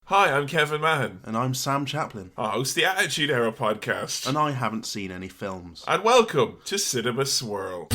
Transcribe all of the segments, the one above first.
Hi, I'm Kevin Mahan. And I'm Sam Chaplin. I host the Attitude Era podcast. And I haven't seen any films. And welcome to Cinema Swirl.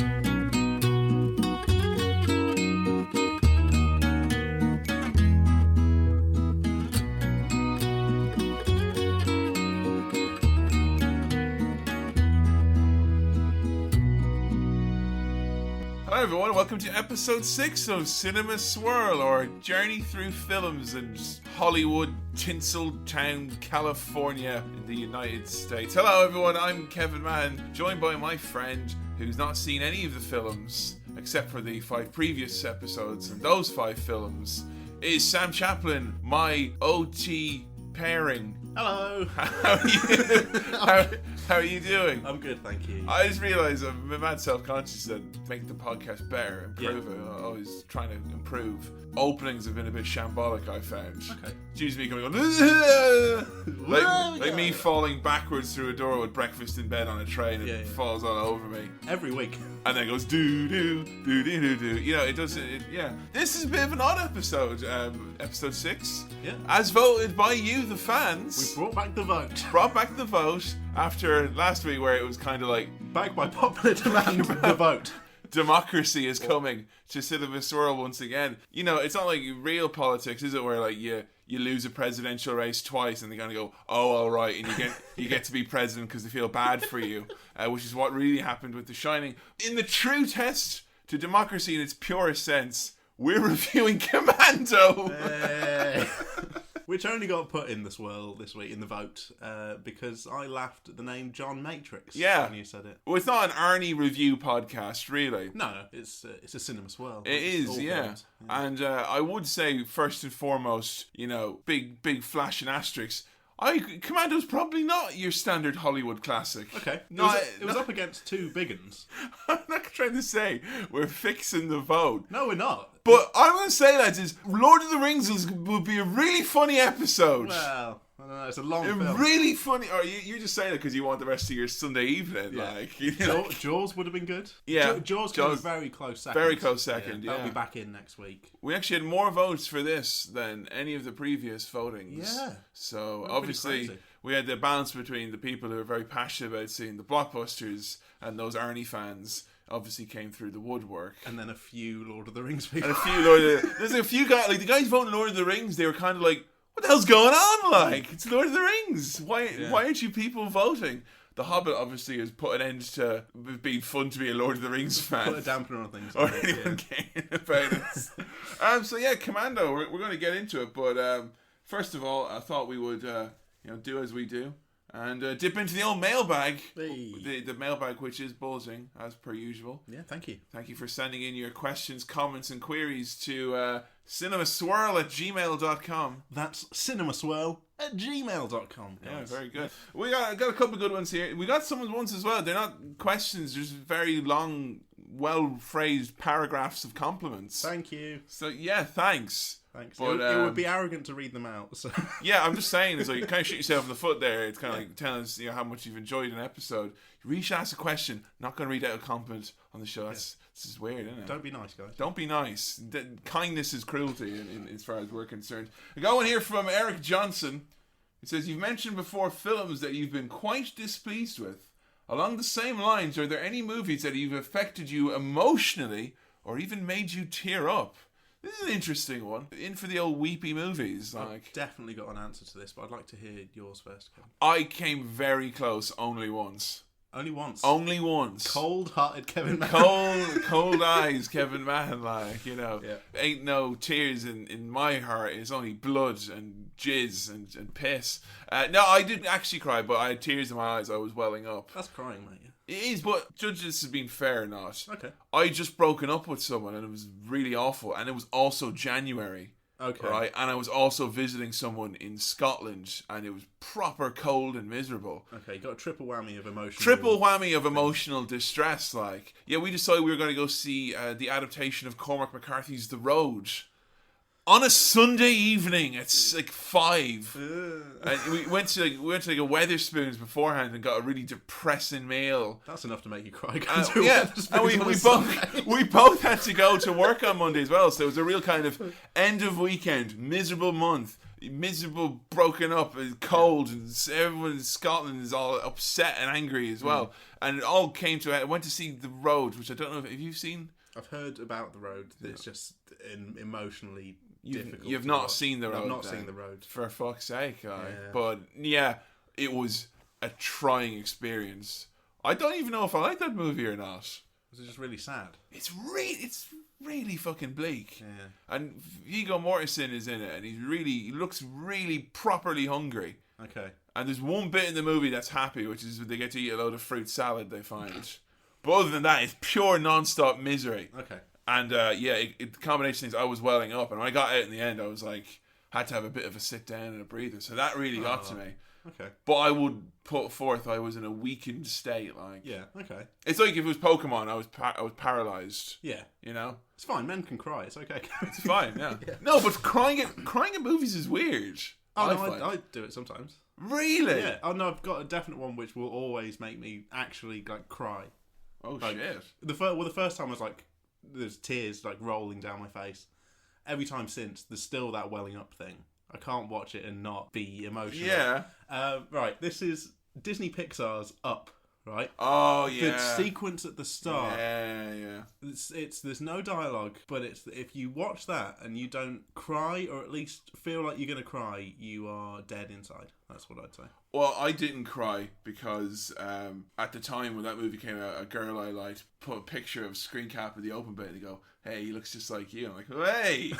Hello everyone, welcome to episode 6 of Cinema Swirl, or journey through films in Hollywood, Tinseltown, California in the United States. Hello everyone, I'm Kevin Mann, joined by my friend who's not seen any of the films except for the 5 previous episodes, and those 5 films is Sam Chaplin, my OT pairing. Hello. How are you doing? I'm good, thank you. I just realised I'm mad self-conscious that make the podcast better, improve it. I'm always trying to improve. Openings have been a bit shambolic, I found. Okay. It's usually me going, like me falling backwards through a door with breakfast in bed on a train and it falls all over me. Every week. And then it goes doo-doo, doo-doo-doo-doo. You know, it does it, yeah. This is a bit of an odd episode, episode 6. Yeah. As voted by you, the fans. We brought back the vote. Brought back the vote after last week where it was kind of like... Back by popular demand, the vote. Democracy is coming to Cinema Swirl once again. You know, it's not like real politics, is it? Where like you lose a presidential race twice, and they're gonna go, "Oh, all right," and you get to be president because they feel bad for you, which is what really happened with The Shining. In the true test to democracy in its purest sense, we're reviewing Commando. Hey. Which only got put in the swirl this week in the vote because I laughed at the name John Matrix when you said it. Well, it's not an Arnie review podcast, really. No, it's a cinema swirl. It is, yeah. And I would say, first and foremost, you know, big flashing asterisks. Commando's probably not your standard Hollywood classic. Okay. It was up against 2 big uns. I'm not trying to say we're fixing the vote. No, we're not. But I'm going to say, lads, is Lord of the Rings will be a really funny episode. Well, I don't know, it's a long film. Really funny. Or you're just saying it because you want the rest of your Sunday evening. Yeah. Like, you know, Jaws would have been good. Yeah. Jaws came very close second. Very close second, yeah. That'll be back in next week. We actually had more votes for this than any of the previous votings. Yeah. So, obviously, we had the balance between the people who are very passionate about seeing the blockbusters and those Arnie fans. Obviously came through the woodwork. And then a few Lord of the Rings people. And a few there's a few guys, like the guys voting Lord of the Rings, they were kind of like, what the hell's going on? Like, it's Lord of the Rings. Why aren't you people voting? The Hobbit obviously has put an end to it being fun to be a Lord of the Rings fan. Put a dampener on things. Or anyone caring about it. So yeah, Commando, we're going to get into it, but first of all, I thought we would do as we do. And dip into the old mailbag. Hey. The mailbag, which is buzzing, as per usual. Yeah, thank you. Thank you for sending in your questions, comments, and queries to cinemaswirl@gmail.com. That's cinemaswirl@gmail.com. Yeah, very good. We got a couple of good ones here. We got some ones as well. They're not questions, just very long, well-phrased paragraphs of compliments. Thank you. So, yeah, thanks. Thanks. But, it would be arrogant to read them out. So. Yeah, I'm just saying, it's like you kind of shoot yourself in the foot there. It's kind of like telling us, how much you've enjoyed an episode. You really should ask a question. Not going to read out a compliment on the show. This is weird, isn't it? Don't be nice, guys. Don't be nice. Kindness is cruelty, in as far as we're concerned. I got one here from Eric Johnson. It says, you've mentioned before films that you've been quite displeased with. Along the same lines, are there any movies that have affected you emotionally or even made you tear up? This is an interesting one. In for the old weepy movies. I've definitely got an answer to this, but I'd like to hear yours first, Kevin. I came very close only once. Only once? Only once. Cold-hearted Kevin Mahan. Cold eyes Kevin Mahan, Yeah. Ain't no tears in my heart. It's only blood and jizz and piss. No, I didn't actually cry, but I had tears in my eyes. I was welling up. That's crying, mate. It is, but judge this as being fair or not. Okay. I just broken up with someone and it was really awful, and it was also January. Okay. Right, and I was also visiting someone in Scotland, and it was proper cold and miserable. Okay, you got a triple whammy of emotional. Triple whammy of emotional distress. Like, yeah, we decided we were going to go see the adaptation of Cormac McCarthy's The Road. On a Sunday evening at like 5. And we went to like a Weatherspoons beforehand and got a really depressing meal. That's enough to make you cry. And we both had to go to work on Monday as well, so it was a real kind of end of weekend, miserable month. miserable, broken up, and cold, and everyone in Scotland is all upset and angry as well. And it all came to it. I went to see The Road, which I don't know if you've seen. I've heard about The Road. It's just emotionally difficult. You've not seen The Road. I've not seen The Road. For fuck's sake, Yeah. But yeah, it was a trying experience. I don't even know if I like that movie or not. Was it just really sad? It's really fucking bleak. Yeah. And Viggo Mortensen is in it, and he looks really properly hungry. Okay. And there's one bit in the movie that's happy, which is when they get to eat a load of fruit salad they find. But other than that, it's pure non-stop misery. Okay. And the combination of things, I was welling up, and when I got out in the end, I was like, had to have a bit of a sit down and a breather. So that really got to me. Okay. But I would put forth I was in a weakened state. Like, yeah. Okay. it's like if it was Pokemon, I was paralyzed. Yeah. You know, it's fine. Men can cry. It's okay. It's fine. Yeah. No, but crying at movies is weird. Oh, I do it sometimes. Really? Yeah. Oh no, I've got a definite one which will always make me actually like cry. Oh like, shit! The first time I was like, there's tears like rolling down my face. Every time since, there's still that welling up thing. I can't watch it and not be emotional. Yeah. Right. This is Disney Pixar's Up. Right. Oh yeah. The sequence at the start. Yeah. It's there's no dialogue, but it's if you watch that and you don't cry or at least feel like you're gonna cry, you are dead inside. That's what I'd say. Well, I didn't cry because at the time when that movie came out, a girl I liked put a picture of screen cap of the open bit and they go, "Hey, he looks just like you." I'm like, "Hey,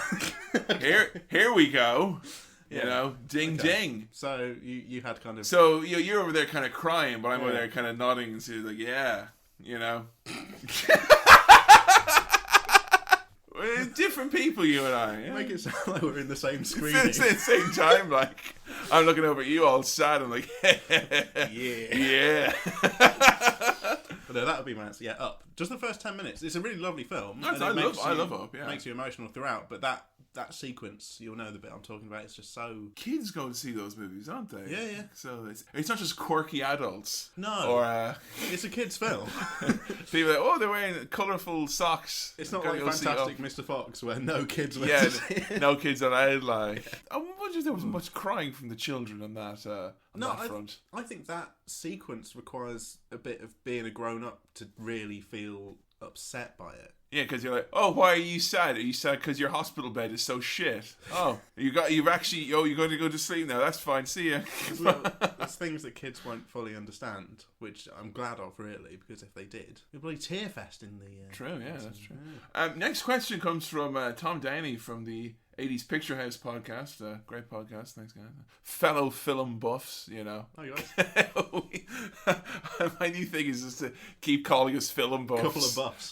here we go." You know, ding ding. So you had kind of. So you're over there kind of crying, but I'm over there kind of nodding and saying like, "Yeah," you know. We're different people, you and I. Yeah? Make it sound like we're in the same screen. It's at the same time, like I'm looking over at you all sad. I'm like, yeah. But no, that would be my answer. Yeah, Up. Just the first 10 minutes. It's a really lovely film. I love Up. Yeah, makes you emotional throughout. But that sequence, you'll know the bit I'm talking about. It's just so. Kids go to see those movies, aren't they? Yeah. So it's not just quirky adults. No. Or it's a kids' film. People are like, they're wearing colourful socks. It's not like Fantastic Mr. Fox where no kids were. Yeah, no kids allowed. Like, I wonder if there was much crying from the children on that. That front. I think that sequence requires a bit of being a grown up to really feel upset by it. Yeah, because you're like, oh, why are you sad? Are you sad because your hospital bed is so shit? Oh, you're going to go to sleep now. That's fine. See ya. There's things that kids won't fully understand, which I'm glad of, really, because if they did, it'd be tear fest in the. True, yeah, that's true. Next question comes from Tom Downey from the 80s Picture House podcast. Great podcast. Thanks, guys. Fellow film buffs, you know. Oh, you guys. My new thing is just to keep calling us film buffs.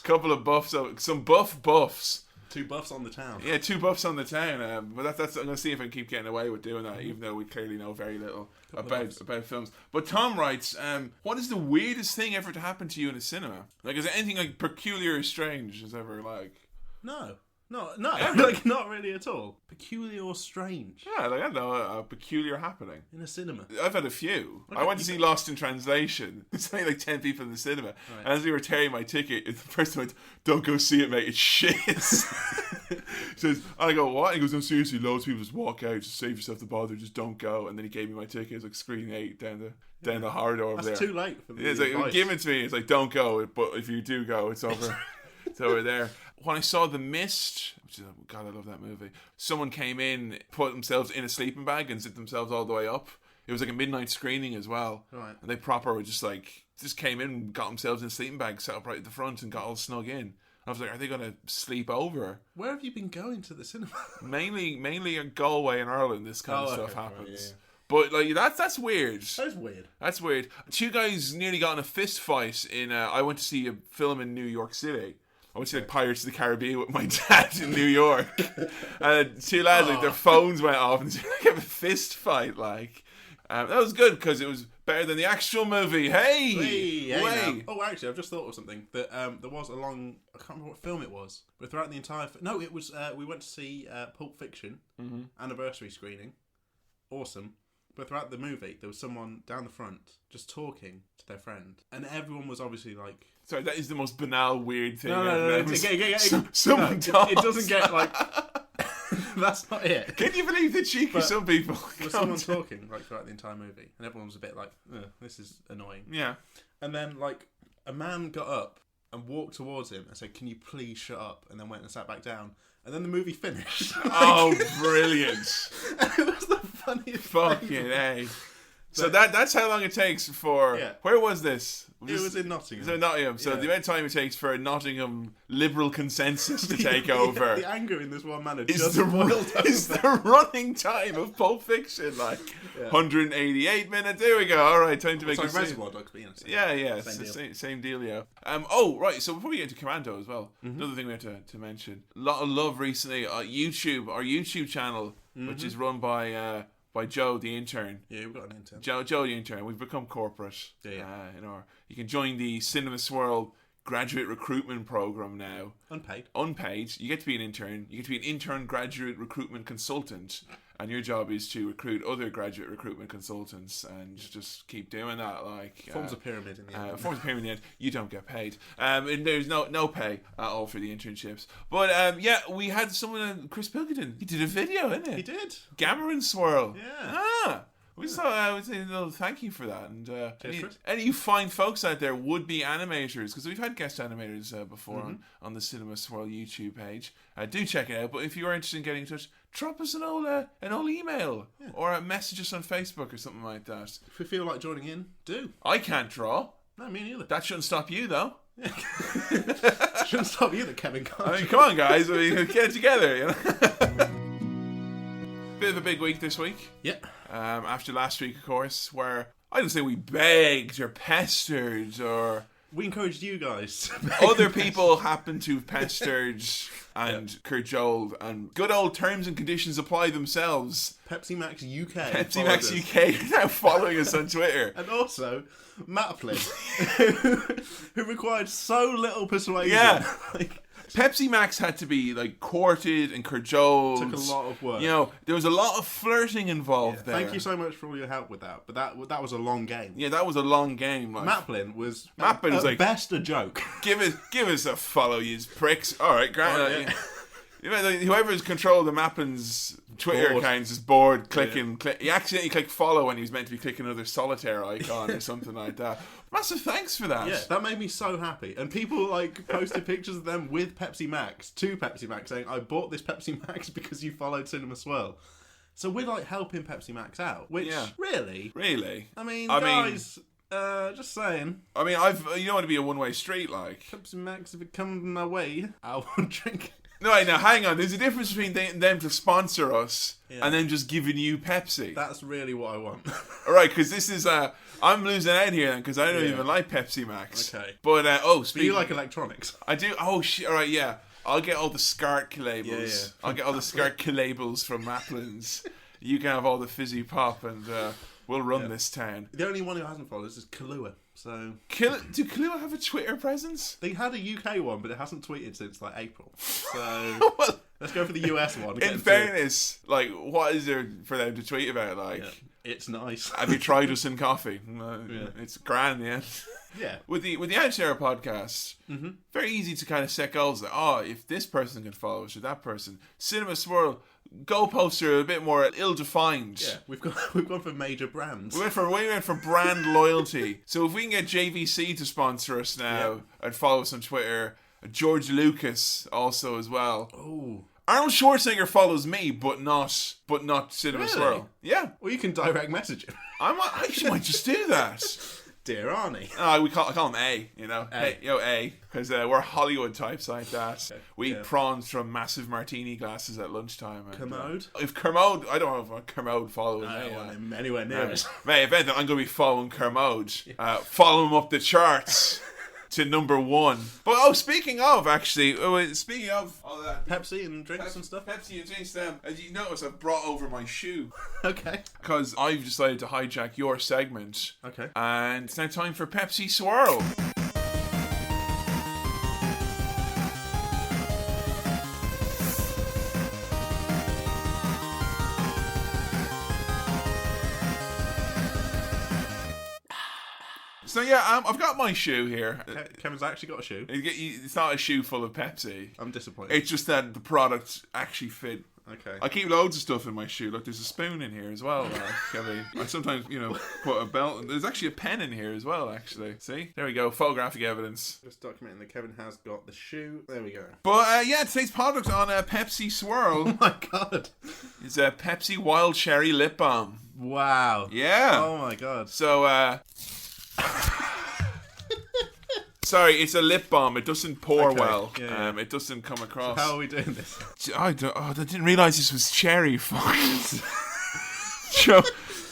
Couple of buffs. Some buffs. 2 buffs on the town. Yeah, 2 buffs on the town. But that's I'm going to see if I can keep getting away with doing that, even though we clearly know very little about films. But Tom writes, what is the weirdest thing ever to happen to you in a cinema? Like, is there anything like peculiar or strange has ever like? No, like not really at all. Peculiar or strange? Yeah, like I don't know, a peculiar happening in a cinema. I've had a few. Okay, I went to see Lost in Translation. There's only like 10 people in the cinema, and as we were tearing my ticket, the person went, "Don't go see it, mate. It's shit." Says, and I go, "What?" He goes, "No, seriously, loads of people just walk out. Just save yourself the bother. Just don't go." And then he gave me my ticket. It was like screen 8 down the corridor over there. That's too late for the it's like, give it to me. It's like, don't go, but if you do go, it's over. It's over there. When I saw The Mist, which is, God, I love that movie. Someone came in, put themselves in a sleeping bag and sit themselves all the way up. It was like a midnight screening as well. Right. And they proper were just came in, got themselves in a sleeping bag, sat up right at the front and got all snug in. I was like, are they going to sleep over? Where have you been going to the cinema? mainly in Galway and Ireland, this kind of stuff happens. Right, yeah. But like that's weird. That's weird. 2 guys nearly got in a fist fight in. I went to see a film in New York City. I went to see like Pirates of the Caribbean with my dad in New York. And 2 lads, like their phones went off and they have a fist fight. Like that was good because it was better than the actual movie. Hey. Oh, actually, I've just thought of something. That there was I can't remember what film it was, but throughout the entire. No, it was. We went to see Pulp Fiction anniversary screening. Awesome. But throughout the movie, there was someone down the front just talking to their friend, and everyone was obviously like. Sorry, that is the most banal, weird thing. No. Someone talks. It doesn't get like. That's not it. Can you believe the cheek of some people? Was someone talking like throughout the entire movie, and everyone was a bit like, "This is annoying." Yeah. And then like a man got up and walked towards him and said, "Can you please shut up?" And then went and sat back down. And then the movie finished. Oh, brilliant! And it was the funniest. Fucking A. So that's how long it takes for... Yeah. Where was this? It was in Nottingham. So Nottingham. So the amount of time it takes for a Nottingham liberal consensus to take over... The anger in this one man is the running time of Pulp Fiction. Like, 188 minutes. There we go. All right, time to make a scene. Reservoir Dogs, but Yeah. Same dealio. Oh, right. So before we get into Commando as well, another thing we have to mention. A lot of love recently on YouTube, our YouTube channel, which is run by Joe the intern. Yeah, we've got an intern. Joe the intern. We've become corporate. Yeah. You can join the Cinema Swirl graduate recruitment program now. Unpaid. You get to be an intern. You get to be an intern graduate recruitment consultant. And your job is to recruit other graduate recruitment consultants and just keep doing that. Like forms a pyramid in the end. Forms a pyramid in the end. You don't get paid. And there's no pay at all for the internships. But we had someone, Chris Pilkington. He did a video, didn't he? He did. Gamma and Swirl. Yeah. We saw. We'd say a little thank you for that. And Cheers, any you fine folks out there would be animators, because we've had guest animators before on the Cinema Swirl YouTube page. Do check it out. But if you are interested in getting in touch, drop us an old email or message us on Facebook or something like that. If you feel like joining in, do. I can't draw. No, me neither. That shouldn't stop you though. Shouldn't stop you, Kevin. I mean, come on, guys. Get it together. You know. Bit of a big week this week. Yeah. After last week, of course, where I didn't say we begged or pestered or... We encouraged you guys. Other people happened to have pestered and cajoled, and good old terms and conditions apply themselves. Pepsi Max UK. Pepsi Max UK are now following us on Twitter. And also, Maplin, who required so little persuasion. Yeah. Pepsi Max had to be like courted and cajoled. Took a lot of work. You know, there was a lot of flirting involved there. Thank you so much for all your help with that. But that was a long game. Yeah, that was a long game. Like. Maplin was like best a joke. Give us a follow, you pricks. All right, great. Yeah. Whoever's controlled the Mappin's Twitter accounts is bored clicking. He accidentally clicked follow when he was meant to be clicking another solitaire icon or something like that. Massive thanks for that. Yeah, that made me so happy. And people posted pictures of them with Pepsi Max to Pepsi Max saying, "I bought this Pepsi Max because you followed Cinema Swirl." So we're helping Pepsi Max out, which really, I mean, guys. Just saying. I mean, you don't want to be a one-way street, like. Pepsi Max, if it comes my way, I won't drink. No, wait, now hang on. There's a difference between them to sponsor us and then just giving you Pepsi. That's really what I want. All right, because this is I'm losing out here then because I don't even like Pepsi Max. Okay. But but you like electronics. I do. Oh shit! All right, yeah. I'll get all the SCART labels. Yeah. I'll get all the SCART labels from Maplin's. You can have all the fizzy pop, and we'll run this town. The only one who hasn't followed us is Kahlua. So do Kahlua have a Twitter presence? They had a UK one, but it hasn't tweeted since April. So let's go for the US one. In fairness, what is there for them to tweet about? It's nice. Have you tried us in coffee? It's grand, yeah. Yeah. With the Outshare podcast, very easy to kind of set goals. If this person can follow us or that person, Cinema Swirl. Goalposts are a bit more ill-defined. Yeah, we've gone for major brands. We went for brand loyalty. So if we can get JVC to sponsor us now and follow us on Twitter, George Lucas also as well. Oh, Arnold Schwarzenegger follows me, but not Cinema Swirl. Yeah. Well, you can direct message him. I actually might just do that. Dear Arnie. I call him A, you know. A. Hey, A. Because we're Hollywood types like that. Okay. We eat prawns from massive martini glasses at lunchtime. Commode? If Commode, I don't know if Commode follows me. I don't want him anywhere near us. Mate, if anything, I'm going to be following Commode. Follow him up the charts. To number 1. But speaking of all that Pepsi and drinks and stuff. Pepsi and drinks, as you notice, I've brought over my shoe. Okay. Because I've decided to hijack your segment. Okay. And it's now time for Pepsi Swirl. So I've got my shoe here. Kevin's actually got a shoe. It's not a shoe full of Pepsi. I'm disappointed. It's just that the product actually fit Okay. I keep loads of stuff in my shoe. Look, there's a spoon in here as well, Kevin. I sometimes, put a belt. There's actually a pen in here as well, actually. See? There we go. Photographic evidence. Just documenting that Kevin has got the shoe. There we go. But, today's product on Pepsi Swirl Oh my god. is a Pepsi Wild Cherry Lip Balm. Wow. Yeah. Oh my god. So, sorry, it's a lip balm. It doesn't pour well. Yeah. It doesn't come across. So how are we doing this? I didn't realise this was cherry. Fuck.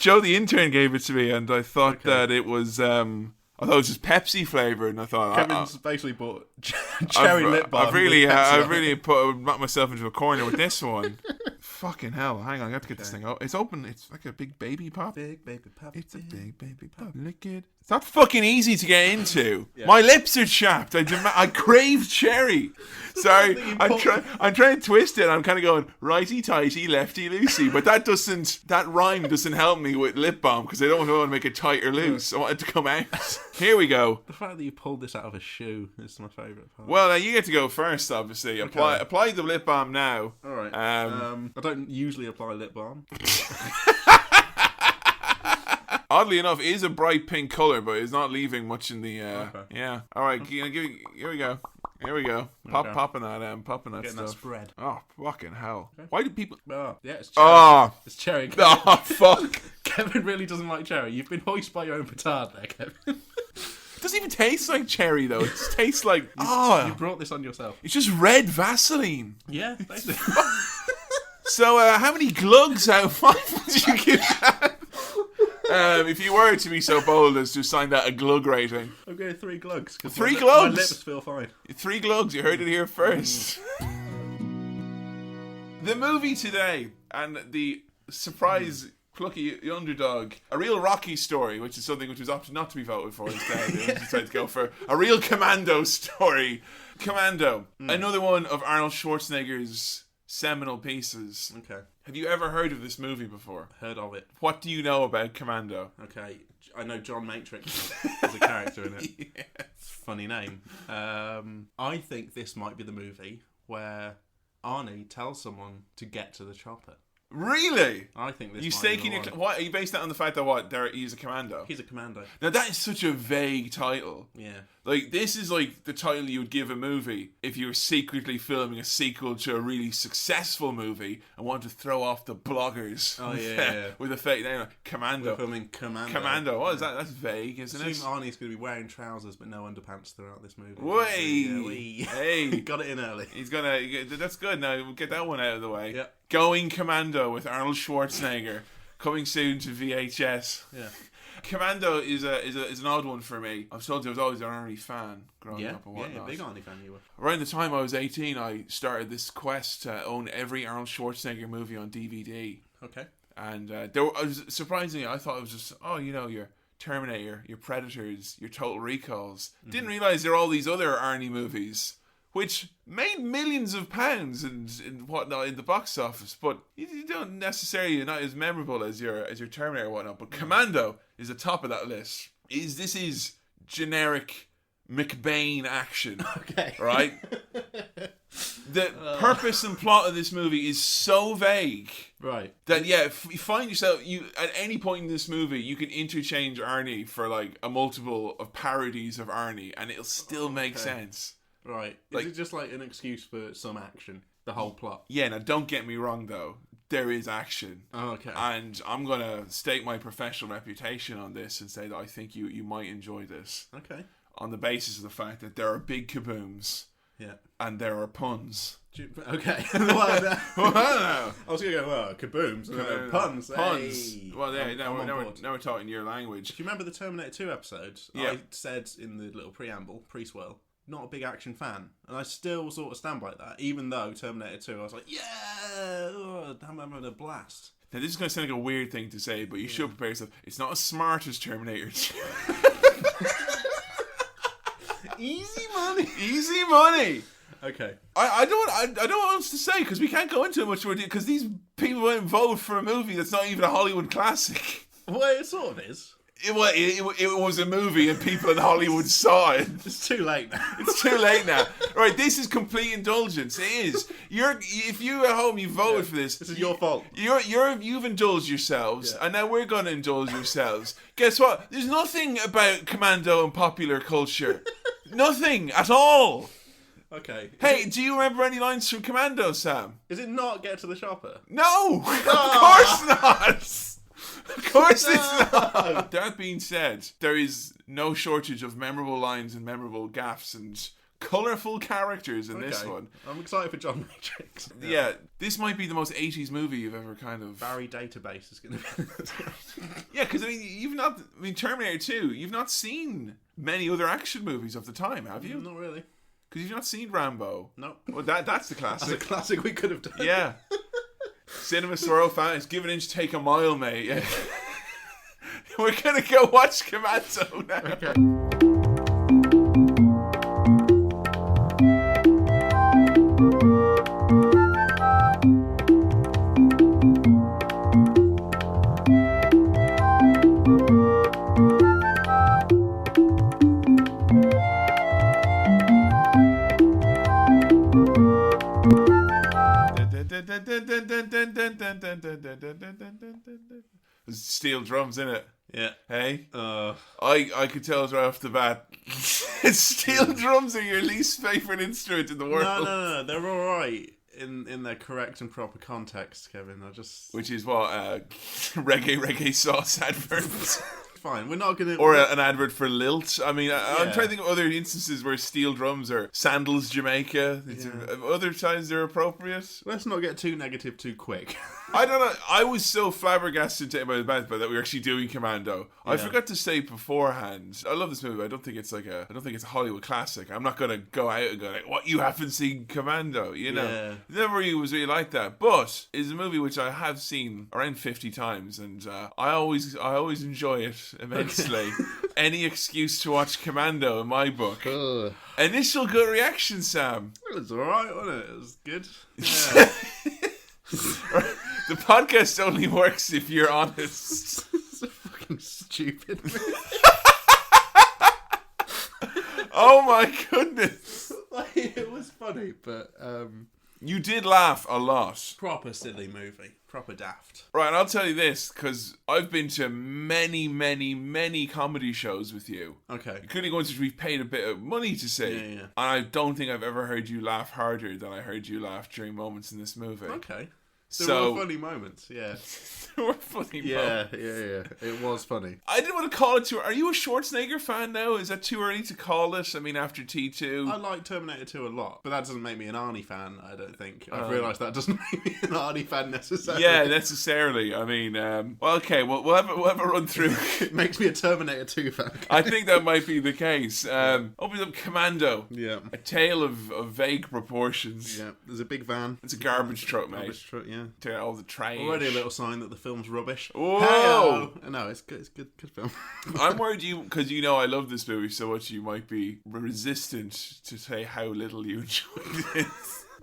Joe, the intern, gave it to me, and I thought that it was. I thought it was just Pepsi flavoured, and I thought Kevin's basically bought cherry lip balm. I've really knocked myself into a corner with this one. Fucking hell! Hang on, I got to get this thing out. It's open. It's like a big baby pop. Big baby pop. It's a big baby pop. Look it. It's not fucking easy to get into. Yeah. My lips are chapped. I crave cherry. Sorry, I'm trying to twist it. I'm kind of going righty tighty, lefty loosey, but that rhyme doesn't help me with lip balm because I don't want to make it tight or loose. I want it to come out. Here we go. The fact that you pulled this out of a shoe is my favourite part. Well, you get to go first, obviously. Apply the lip balm now. All right. I don't usually apply lip balm. Oddly enough, it is a bright pink colour, but it's not leaving much in the. Okay. Yeah. All right. Here we go. Here we go. Popping that Getting stuff. that spread. Oh, fucking hell! Okay. Why do people? Oh, yeah, it's cherry. Oh, It's cherry. oh, fuck! Kevin really doesn't like cherry. You've been hoisted by your own petard there, Kevin. It doesn't even taste like cherry though. It tastes like You brought this on yourself. It's just red Vaseline. Yeah, basically. So, how many glugs out of 5 would you give that? If you were to be so bold as to assign that a glug rating. I'm going 3 glugs. 3 glugs? My lips feel fine. 3 glugs, you heard it here first. The movie today, and the surprise plucky underdog, a real Rocky story, which is something which was opted not to be voted for instead. They decided to go for a real Commando story. Commando, another one of Arnold Schwarzenegger's seminal pieces. Okay. Have you ever heard of this movie before? Heard of it. What do you know about Commando? Okay. I know John Matrix is a character in it. Yes. Funny name. I think this might be the movie where Arnie tells someone to get to the chopper. Really? I think this You might staking be your... the one. What, are you based that on the fact that he's a commando? He's a commando. Now that is such a vague title. Yeah. Like, this is like the title you would give a movie if you were secretly filming a sequel to a really successful movie and wanted to throw off the bloggers. Oh, yeah. With a fake name, like Commando. We're filming Commando. Commando. What is that? That's vague, isn't I it? assume Arnie's going to be wearing trousers but no underpants throughout this movie. Way. Hey. Got it in early. He's gonna... That's good. Now, we'll get that one out of the way. Yeah. Going Commando with Arnold Schwarzenegger. Coming soon to VHS. Yeah. Commando is an odd one for me. I've told you I was always an Arnie fan growing up and whatnot. Yeah, big Arnie fan you were. Around the time I was 18, I started this quest to own every Arnold Schwarzenegger movie on DVD. Okay. And surprisingly, I thought it was just, your Terminator, your Predators, your Total Recalls. Mm-hmm. Didn't realise there are all these other Arnie movies which made millions of pounds and whatnot in the box office, but you don't necessarily, you're not as memorable as your Terminator and whatnot. But Commando is the top of that list. This is generic McBain action. Okay. Right? The purpose and plot of this movie is so vague. Right. That, if you find yourself, at any point in this movie, you can interchange Arnie for like a multiple of parodies of Arnie and it'll still make sense. Right. Like, is it just like an excuse for some action? The whole plot? Yeah, now don't get me wrong though. There is action. Oh, okay. And I'm going to stake my professional reputation on this and say that I think you might enjoy this. Okay. On the basis of the fact that there are big kabooms. Yeah. And there are puns. Okay. I was going to go, kabooms. Puns. Puns. Hey. Well, now we're talking your language. Do you remember the Terminator 2 episode? Yeah. I said in the little preamble, pre-swirl, not a big action fan, and I still sort of stand by that. Even though Terminator 2, I was like, I'm having a blast. Now this is going to sound like a weird thing to say, but you should prepare yourself. It's not as smart as Terminator 2. Easy money. Easy money. Okay. I don't know what else to say because we can't go into it much more because these people went and voted for a movie that's not even a Hollywood classic. Well, it sort of is. It was a movie and people in Hollywood saw it. It's too late now. It's too late now. Right, this is complete indulgence. It is. If you at home you voted for this. This is your fault. You've indulged yourselves, and now we're going to indulge yourselves. Guess what? There's nothing about Commando and popular culture. Nothing at all. Okay. Hey, do you remember any lines from Commando, Sam? Is it not Get to the Shopper? No! Of course not! Of course it's not! That being said, there is no shortage of memorable lines and memorable gaffes and colourful characters in this one. I'm excited for John Matrix. Yeah, this might be the most 80s movie you've ever kind of... Barry Database is going to be... Yeah, because Terminator 2, you've not seen many other action movies of the time, have you? Not really. Because you've not seen Rambo. No. Well, that's the classic. That's a classic we could have done. Yeah. Cinema Swirl fans, give an inch, take a mile, mate. Yeah. We're going to go watch Commando now. Okay. There's steel drums in it. Yeah. Hey? I could tell right off the bat. Steel drums are your least favourite instrument in the world. No. They're alright in their correct and proper context, Kevin. Which is what? Reggae sauce adverts. Fine, we're not going to... Or an advert for Lilt. I mean, I'm trying to think of other instances where steel drums are Sandals, Jamaica. Other times they're appropriate. Let's not get too negative too quick. I don't know. I was so flabbergasted by that we were actually doing Commando. Yeah. I forgot to say beforehand. I love this movie. I don't think it's a Hollywood classic. I'm not going to go out and go like, "What, you haven't seen Commando?" You know, it never really was really like that. But it's a movie which I have seen around 50 times, and I always enjoy it immensely. Any excuse to watch Commando in my book. Initial gut reaction, Sam. It was alright, wasn't it? It was good. Yeah. The podcast only works if you're honest. It's so fucking stupid. Oh my goodness. It was funny, but you did laugh a lot. Proper silly movie. Proper daft. Right, and I'll tell you this, because I've been to many, many, many comedy shows with you. Okay. Including ones which we've paid a bit of money to see. Yeah. And I don't think I've ever heard you laugh harder than I heard you laugh during moments in this movie. Okay. There were funny moments, yeah. There were funny moments. Yeah. It was funny. I didn't want to call it too... Are you a Schwarzenegger fan now? Is that too early to call it? I mean, after T2? I like Terminator 2 a lot, but that doesn't make me an Arnie fan, I don't think. I've realised that doesn't make me an Arnie fan necessarily. Yeah, necessarily. I mean, we'll have a run through. It makes me a Terminator 2 fan. I think that might be the case. Opens up Commando. Yeah. A tale of vague proportions. Yeah, there's a big van. It's a garbage truck, mate. Garbage truck, yeah. Take out all the trash. Already a little sign that the film's rubbish. Whoa! Hey-o. No, it's good. It's good film. I'm worried because you know I love this movie so much. You might be resistant to say how little you enjoyed it.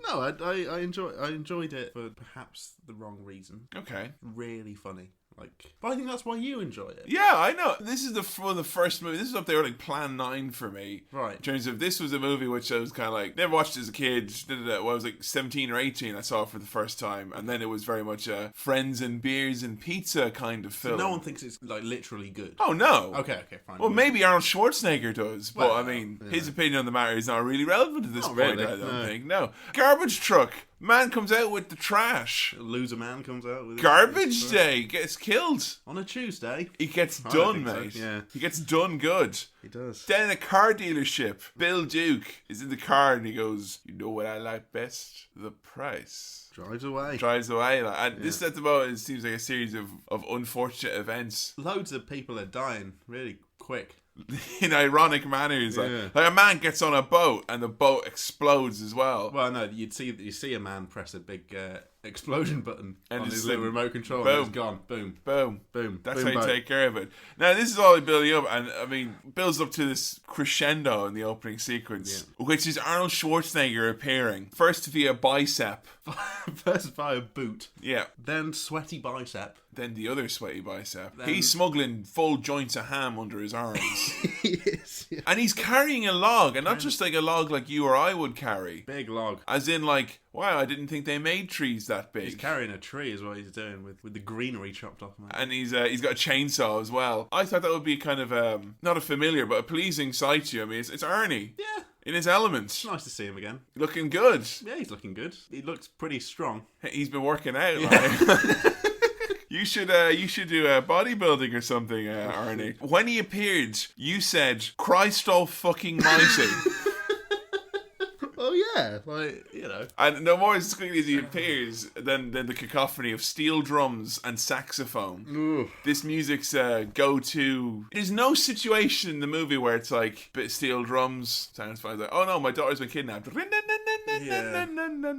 No, I enjoyed it for perhaps the wrong reason. Okay. Really funny. But I think that's why you enjoy it. Yeah, I know. This is one of the first movies. This is up there like Plan 9 for me. Right. In terms of this was a movie which I was kind of like, never watched as a kid. When I was like 17 or 18, I saw it for the first time. And then it was very much a friends and beers and pizza kind of film. So no one thinks it's like literally good. Oh, no. Okay, fine. Well, maybe Arnold Schwarzenegger does. But Well, I mean, his opinion on the matter is not really relevant at this Not point, really, I don't no. think. No. Garbage truck. Man comes out with the trash. A loser man comes out with Garbage day. Gets killed. on a Tuesday. He gets I done, think so, mate. yeah. He gets done good. He does. Then in a car dealership, Bill Duke is in the car and he goes, "You know what I like best? The price." Drives away. Drives away. And this at the moment, it seems like a series of unfortunate events. Loads of people are dying really quick. In ironic manners. Yeah. Like a man gets on a boat and the boat explodes as well. Well, no, you see a man press a big explosion button And on it's his little like, remote control boom. and it's gone. Boom. Boom. Boom. That's boom, how you boom. take care of it. Now, this is all building up, and I mean, builds up to this crescendo in the opening sequence, which is Arnold Schwarzenegger appearing. First via bicep. First by a boot. Yeah. Then sweaty bicep. than the other sweaty bicep. He's smuggling full joints of ham under his arms. He is. Yeah. And he's carrying a log, and not just like a log like you or I would carry. Big log. As in like, wow, I didn't think they made trees that big. He's carrying a tree is what he's doing with the greenery chopped off. Man. And he's got a chainsaw as well. I thought that would be kind of, not a familiar, but a pleasing sight to you. I mean, it's Arnie. Yeah. In his element. It's nice to see him again. Looking good. Yeah, he's looking good. He looks pretty strong. He's been working out, like. You should do bodybuilding or something, Arnie. When he appeared, you said, Christ all fucking mighty. Oh yeah, like, you know. And no more as quickly as he appears than the cacophony of steel drums and saxophone. Ooh. This music's go-to. There's no situation in the movie where it's like, bit of steel drums, sounds fine. Like, oh no, my daughter's been kidnapped. Yeah.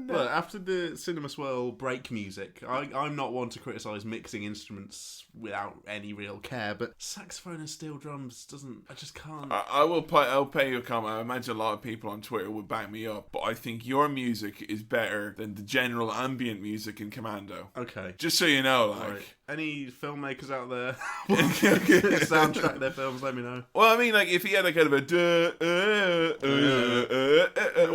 But after the Cinema Swirl break music, I'm not one to criticise mixing instruments without any real care, but saxophone and steel drums I just can't. I'll pay you a comment. I imagine a lot of people on Twitter would back me up, but I think your music is better than the general ambient music in Commando. Okay. Just so you know, like. Right. Any filmmakers out there soundtrack their films, let me know. Well, I mean, like, if he had a kind of a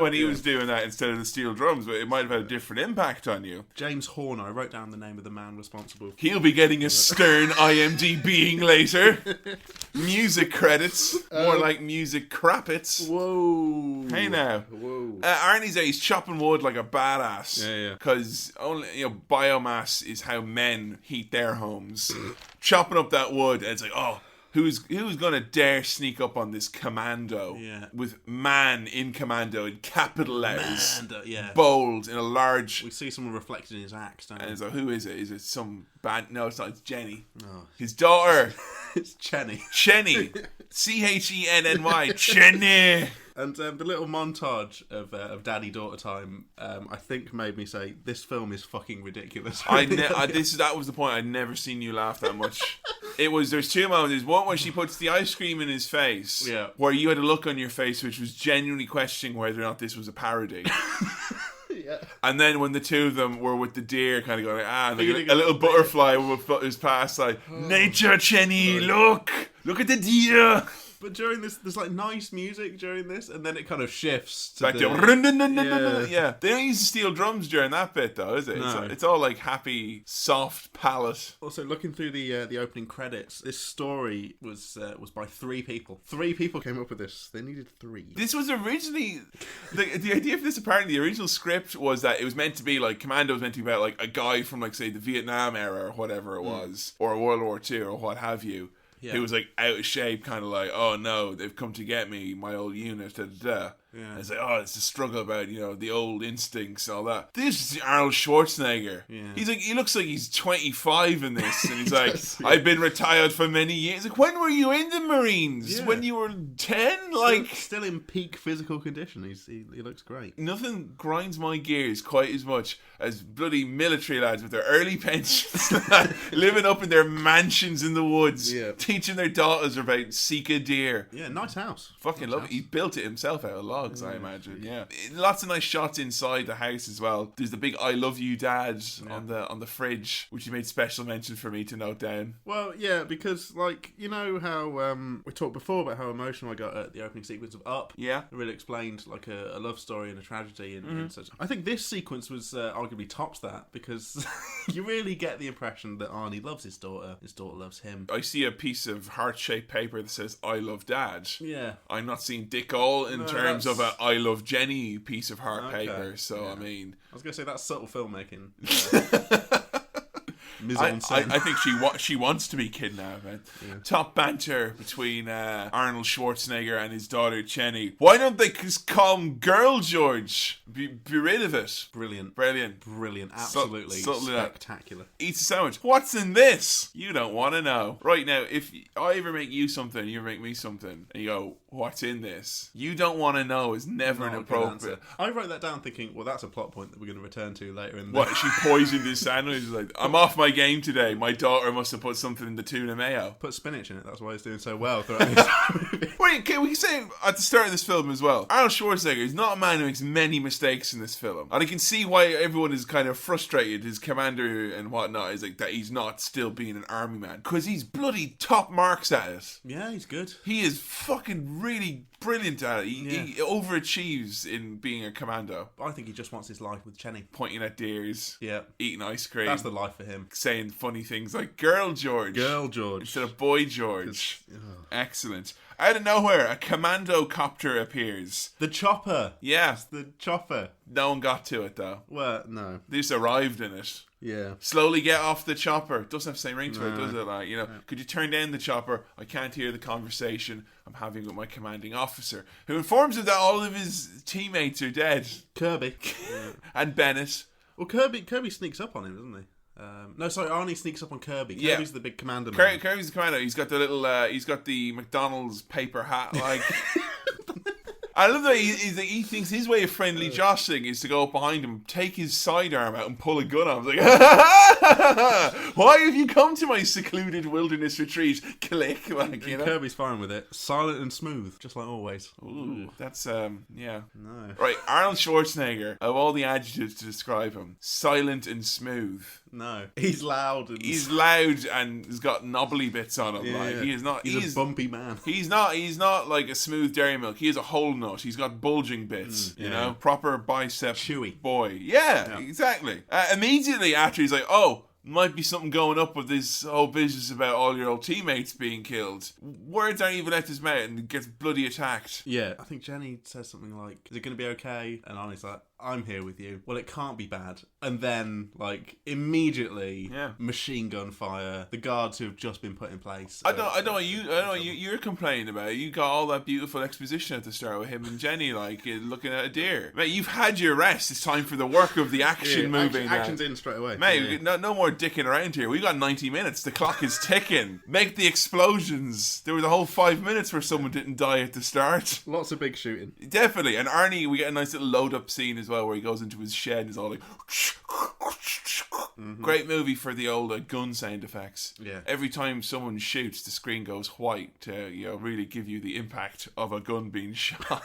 when he was doing that instead of the steel drums, but it might have had a different impact on you. James Horner, I wrote down the name of the man responsible. He'll be getting a stern IMDbing later. Music credits. More like music crappets. Whoa. Hey now. Whoa. Arnie's he's chopping wood like a badass. Yeah. Because only, biomass is how men heat their homes. Chopping up that wood, and it's like, oh, who's gonna dare sneak up on this Commando? Yeah. With man in Commando in capital letters. Commando, yeah. Bold in a large. We see someone reflected in his axe, don't we? And it's like, who is it? Is it some bad? No, it's not. It's Jenny. Oh. His daughter. It's Chenny. Chenny. Chenny. Chenny. And the little montage of daddy-daughter time, I think made me say, this film is fucking ridiculous. That was the point. I'd never seen you laugh that much. There's two moments. There's one where she puts the ice cream in his face, yeah, where you had a look on your face which was genuinely questioning whether or not this was a parody. Yeah. And then when the two of them were with the deer, kind of going, like a little butterfly was past, like, nature, Chenny, look at the deer. But during this, there's like nice music during this, and then it kind of shifts to back to yeah. They don't use the steel drums during that bit, though, is it? No. It's all like happy, soft palette. Also, looking through the opening credits, this story was by 3 people. 3 people came up with this. They needed 3. This was originally the idea for this. Apparently, the original script was that it was meant to be like Commando was meant to be about like a guy from like say the Vietnam era or whatever it was, or World War II or what have you. Yeah. Who was like out of shape, kind of like, oh no, they've come to get me, my old unit, da da da. Yeah. And it's like, oh, it's a struggle about, the old instincts and all that. This is Arnold Schwarzenegger. Yeah. He looks like he's 25 in this, and he's like, I've been retired for many years. Like, when were you in the Marines? Yeah. When you were 10? Like, still in peak physical condition. He looks great. Nothing grinds my gears quite as much as bloody military lads with their early pensions, living up in their mansions in the woods, teaching their daughters about Sika deer. Yeah, nice house. Fucking love it. He built it himself out of logs, I imagine. Yeah, lots of nice shots inside the house as well. There's the big "I love you, Dad" on the fridge, which you made special mention for me to note down. Well, yeah, because like you know how we talked before about how emotional I got at the opening sequence of Up. Yeah, it really explained like a love story and a tragedy and such. I think this sequence was arguably tops that because you really get the impression that Arnie loves his daughter. His daughter loves him. I see a piece of heart-shaped paper that says "I love Dad." Yeah, I'm not seeing dick all in terms of a "I love Jenny" piece of heart paper. So I mean, I was gonna say that's subtle filmmaking. I think she wants to be kidnapped, man. Yeah. Top banter between Arnold Schwarzenegger and his daughter Jenny. Why don't they just call him Girl George? Be rid of it. Brilliant. Absolutely spectacular. Eats a sandwich. What's in this? You don't want to know. Right now, if I ever make you something, you ever make me something, and you go, what's in this. You don't want to know is never Not a good inappropriate. answer. I wrote that down thinking, well, that's a plot point that we're going to return to later in the... What, she poisoned his sandwich? Like, I'm off my game today. My daughter must have put something in the tuna mayo. Put spinach in it, that's why he's doing so well throughout the entire movie. Wait, can we say at the start of this film as well, Arnold Schwarzenegger is not a man who makes many mistakes in this film. And I can see why everyone is kind of frustrated, his commander and whatnot, is like that he's not still being an army man. Because he's bloody top marks at it. Yeah, he's good. He is fucking really brilliant at it. He overachieves in being a commando. I think he just wants his life with Chenny. Pointing at deers. Yeah. Eating ice cream. That's the life for him. Saying funny things like Girl George. Girl George. Instead of Boy George. Excellent. Out of nowhere, a commando copter appears. The chopper. Yeah. It's the chopper. No one got to it though. Well, no. They just arrived in it. Yeah. Slowly get off the chopper. Doesn't have the same ring to it, does it? Like, you know, could you turn down the chopper? I can't hear the conversation I'm having with my commanding officer, who informs him that all of his teammates are dead. Kirby. And Bennett. Well, Kirby sneaks up on him, doesn't he? No, sorry, Arnie sneaks up on Kirby. Kirby's the big commander man. Kirby's the commander. He's got the little, he's got the McDonald's paper hat, like... I love that he thinks his way of friendly jostling is to go up behind him, take his sidearm out and pull a gun on him. Like, why have you come to my secluded wilderness retreat? Click, like, you know. Kirby's fine with it. Silent and smooth, just like always. Ooh, that's, yeah. No. Right, Arnold Schwarzenegger, of all the adjectives to describe him, silent and smooth. No. He's loud. He's loud and he's got knobbly bits on him. Yeah, like, he is not. He's a bumpy man. He's not like a smooth dairy milk. He is a whole nut. He's got bulging bits. You know, proper bicep chewy boy. Yeah. Exactly. Immediately after, he's like, oh, might be something going up with this whole business about all your old teammates being killed. Words aren't even out his mouth and gets bloody attacked. Yeah, I think Jenny says something like, is it going to be okay? And Arnie's like, I'm here with you. Well, it can't be bad. And then, like, immediately, machine gun fire. The guards who have just been put in place. I don't know what you're complaining about. You got all that beautiful exposition at the start with him and Jenny, like, looking at a deer. Mate, you've had your rest. It's time for the work of the action movie now. Action's in straight away. Mate, no more dicking around here. We got 90 minutes. The clock is ticking. Make the explosions. There was a whole 5 minutes where someone didn't die at the start. Lots of big shooting. Definitely. And Arnie, we get a nice little load-up scene as well where he goes into his shed and is all like... Great movie for the old gun sound effects. Yeah. Every time someone shoots, the screen goes white to really give you the impact of a gun being shot.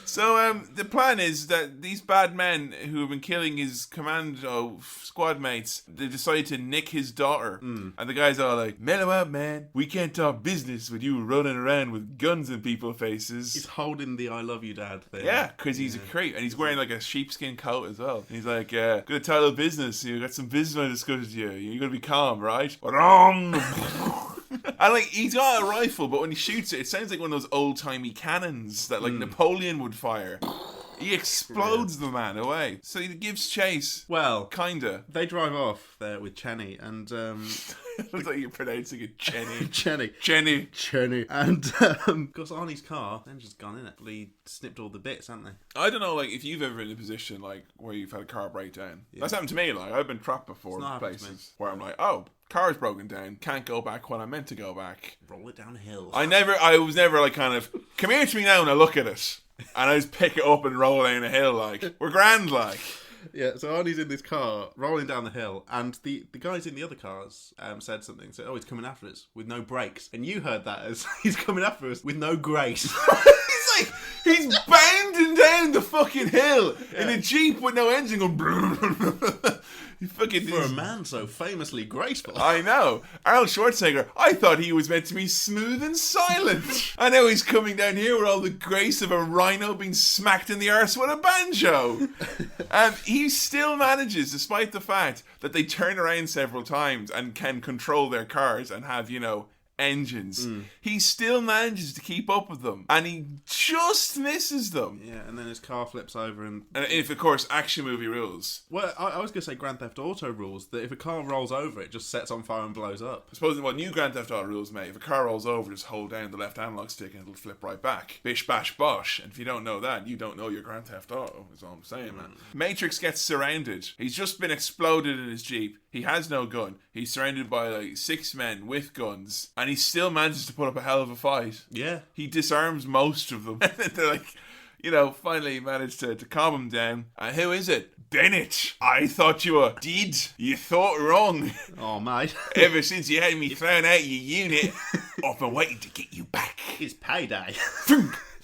So the plan is that these bad men who have been killing his commando squad mates, they decide to nick his daughter. And the guys are like, mellow out, man. We can't talk business with you running around with guns in people's faces. He's holding the I love you dad thing. Yeah, because he's a creep. And he's wearing like a sheepskin coat as well. And he's like, gonna tell the business. You got some business I discuss with you. You're gonna be calm, right? Wrong. And like he's got a rifle, but when he shoots it, it sounds like one of those old timey cannons that like Napoleon would fire. He explodes the man away. So he gives chase. Well, kinda. They drive off there with Chenny and looks like you're pronouncing it Chenny. Chenny. And of course Arnie's car, engine's gone in it. He snipped all the bits, haven't they? I don't know, like if you've ever been in a position like where you've had a car breakdown. Yeah. That's happened to me. Like I've been trapped before in places where I'm like, oh, car's broken down, can't go back when I'm meant to go back. Roll it down the hill. I was never like kind of come here to me now and I look at it. And I just pick it up and roll down a hill like we're grand like. Yeah, so Arnie's in this car rolling down the hill, and the guys in the other cars said something. Said, "Oh, he's coming after us with no brakes," and you heard that as he's coming after us with no grace. he's bounding down the fucking hill in a Jeep with no engine going. For a man so famously graceful. I know. Arnold Schwarzenegger, I thought he was meant to be smooth and silent. I know he's coming down here with all the grace of a rhino being smacked in the arse with a banjo. He still manages, despite the fact that they turn around several times and can control their cars and have, engines. He still manages to keep up with them, and he just misses them. Yeah, and then his car flips over, and if, of course, action movie rules. Well, I was going to say Grand Theft Auto rules, that if a car rolls over, it just sets on fire and blows up. I suppose new Grand Theft Auto rules, mate, if a car rolls over, just hold down the left analog stick and it'll flip right back. Bish, bash, bosh. And if you don't know that, you don't know your Grand Theft Auto, is all I'm saying, man. Matrix gets surrounded. He's just been exploded in his Jeep. He has no gun. He's surrounded by like 6 men with guns, and he still manages to put up a hell of a fight. Yeah. He disarms most of them. And then they're like, finally managed to calm him down. And who is it? Bennett. I thought you were dead. You thought wrong. Oh, mate. Ever since you had me thrown out your unit, I've been waiting to get you back. It's payday.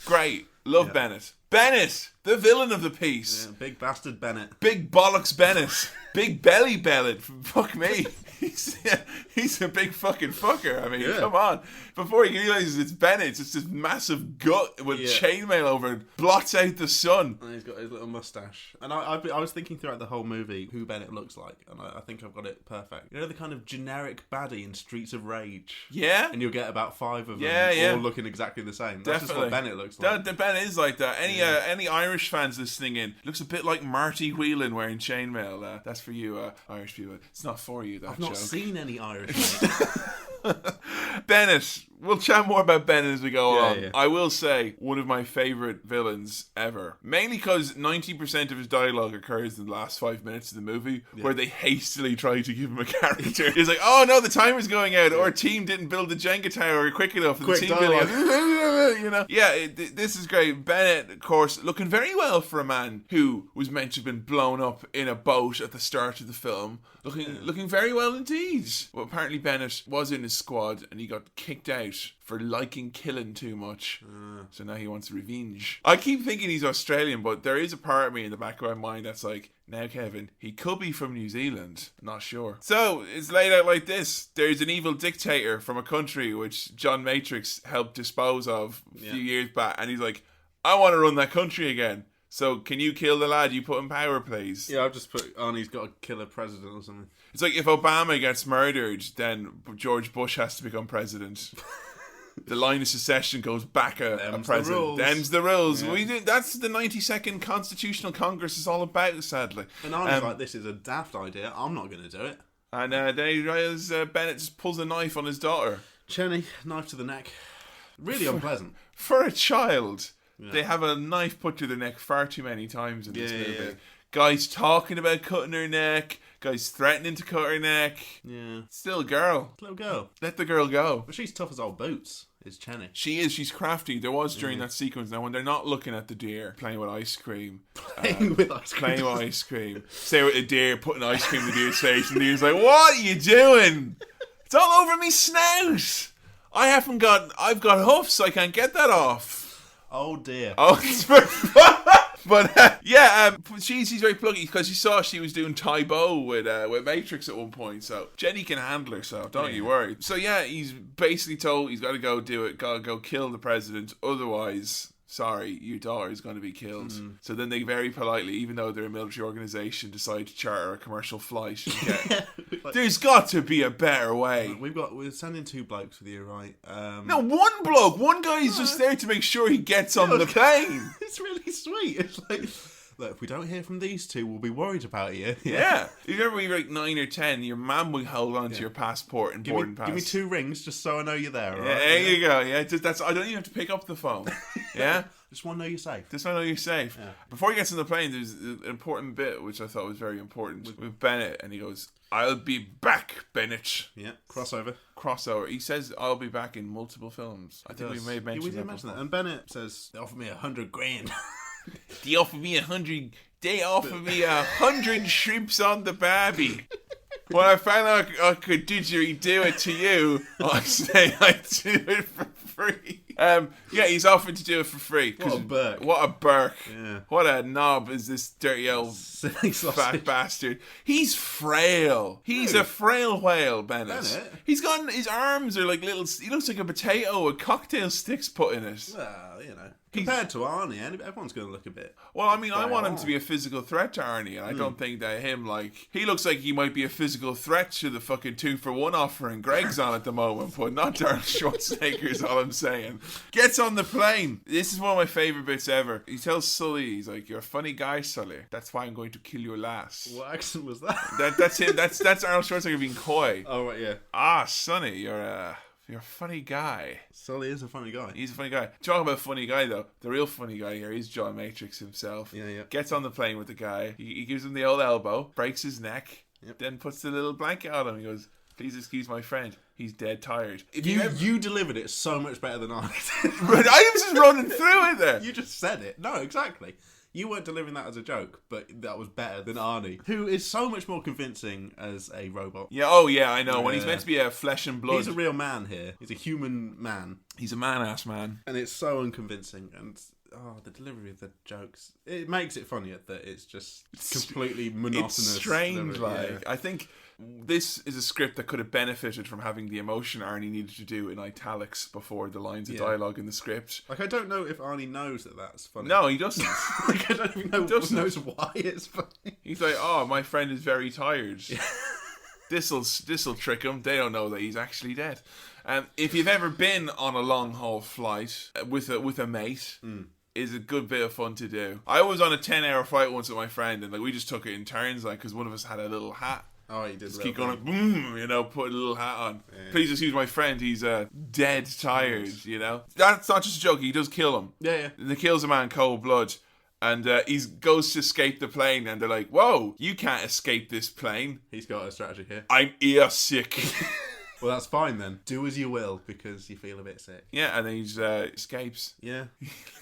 Great. Love Bennett. Bennett, the villain of the piece. Yeah, big bastard Bennett. Big bollocks Bennett. Big belly Bennett. Fuck me. He's a big fucking fucker. I mean, come on. Before he realizes it's Bennett, it's just this massive gut with chainmail over it. Blots out the sun. And he's got his little mustache. And I was thinking throughout the whole movie who Bennett looks like. And I think I've got it perfect. You know the kind of generic baddie in Streets of Rage? Yeah. And you'll get about 5 of them all looking exactly the same. That's just what Bennett looks like. Bennett is like that. Any Irish fans listening in, looks a bit like Marty Whelan wearing chainmail. That's for you, Irish people. It's not for you, that I've not joke. seen any Irish. Bennett. We'll chat more about Bennett as we go on. Yeah. I will say, one of my favourite villains ever. Mainly because 90% of his dialogue occurs in the last 5 minutes of the movie, where they hastily try to give him a character. He's like, oh no, the timer's going out. Our team didn't build the Jenga tower quick enough. And Quick the team dialogue. This is great. Bennett, of course, looking very well for a man who was meant to have been blown up in a boat at the start of the film. Looking very well indeed. Well, apparently Bennett was in his squad and he got kicked out for liking killing too much. So now he wants revenge. I keep thinking he's Australian, but there is a part of me in the back of my mind that's like, now Kevin, he could be from New Zealand. Not sure. So it's laid out like this. There's an evil dictator from a country which John Matrix helped dispose of a few years back, and he's like, I want to run that country again. So can you kill the lad you put in power, please? Yeah, I've just put on he's got to kill a president or something. It's like if Obama gets murdered, then George Bush has to become president. The line of secession goes back a president. Them's the rules. Yeah. That's the 92nd Constitutional Congress is all about, sadly. And I was like, this is a daft idea. I'm not going to do it. And Bennett just pulls a knife on his daughter. Cheney, knife to the neck. Really unpleasant. For a child. They have a knife put to their neck far too many times in this movie. Yeah. Guys talking about cutting her neck. Guys threatening to cut her neck. Yeah. Still a girl. Little girl. Let the girl go. But she's tough as old boots, is Cheney. She is. She's crafty. There was during that sequence now when they're not looking at the deer playing with ice cream. Playing with ice cream. Say with a deer, putting ice cream in the deer's face, and the deer's like, what are you doing? It's all over me snout. I've got hoofs. I can't get that off. Oh dear. Oh, it's very But she's very pluggy because she saw she was doing Taibo with Matrix at one point. So Jenny can handle herself, don't you worry. So he's basically told he's got to go do it, got to go kill the president. Otherwise, sorry, your daughter is going to be killed. So then they very politely, even though they're a military organisation, decide to charter a commercial flight. There's got to be a better way. We're sending 2 blokes with you, right? No, one bloke. One guy is just there to make sure he gets on the plane. It's really sweet. It's like, look, if we don't hear from these 2, we'll be worried about you. Yeah. If you ever be like 9 or 10, your mum will hold on to your passport and boarding pass. Give me 2 rings just so I know you're there. Right? There you go. Yeah, I don't even have to pick up the phone. Yeah. Just want to know you're safe. Yeah. Before he gets on the plane, there's an important bit which I thought was very important with Bennett, and he goes, "I'll be back, Bennett." Yeah. Crossover. He says, "I'll be back" in multiple films. I think we may have mentioned that. And Bennett says, "They offered me $100,000." They offered me 100. They offered me 100 shrimps on the barbie. When I found out I could digitally do it to you, I say I'd do it for free. He's offered to do it for free. What a Burke. Yeah. What a knob is this dirty old fat bastard. He's frail. He's a frail whale, Bennett. He's got, his arms are like little, he looks like a potato with cocktail sticks put in it. Well, you know. Compared to Arnie, everyone's going to look a bit... Well, I mean, I want him to be a physical threat to Arnie, and I don't think that he looks like he might be a physical threat to the fucking 2-for-1 offering Greg's on at the moment, but not Darryl Schwarzenegger's all I'm saying. Gets on the plane. This is one of my favourite bits ever. He tells Sully, he's like, "You're a funny guy, Sully. That's why I'm going to kill your last." What accent was that? That's him. That's Arnold Schwarzenegger being coy. Oh, right, yeah. Ah, Sonny, you're a funny guy. Sully is a funny guy. He's a funny guy. Talk about funny guy, though. The real funny guy here is John Matrix himself. Yeah. Gets on the plane with the guy. He gives him the old elbow, breaks his neck, Then puts the little blanket on him. He goes, "Please excuse my friend. He's dead tired." If You delivered it so much better than I did. But I was just running through it there. You just said it. No, exactly. You weren't delivering that as a joke, but that was better than Arnie, who is so much more convincing as a robot. Yeah, oh yeah, I know. When he's meant to be a flesh and blood. He's a real man here. He's a human man. He's a man-ass man. And it's so unconvincing. And, the delivery of the jokes. It makes it funnier that it's just completely monotonous. It's strange, delivery. like. I think this is a script that could have benefited from having the emotion Arnie needed to do in italics before the lines of dialogue in the script. Like, I don't know if Arnie knows that that's funny. No, he doesn't. Like, I don't even know knows why it's funny. He's like, "Oh, my friend is very tired." This'll trick him. They don't know that he's actually dead. If you've ever been on a long haul flight with a mate, is a good bit of fun to do. I was on a 10-hour flight once with my friend, and we just took it in turns, because one of us had a little hat. Oh, he did. Just keep going, boom, put a little hat on. Yeah. Please excuse my friend, he's dead tired, That's not just a joke, he does kill him. Yeah. And he kills a man cold blood. And he goes to escape the plane, and they're like, "Whoa, you can't escape this plane." He's got a strategy here. "I'm ear sick." Well, that's fine then. Do as you will, because you feel a bit sick. Yeah, and then he escapes. Yeah.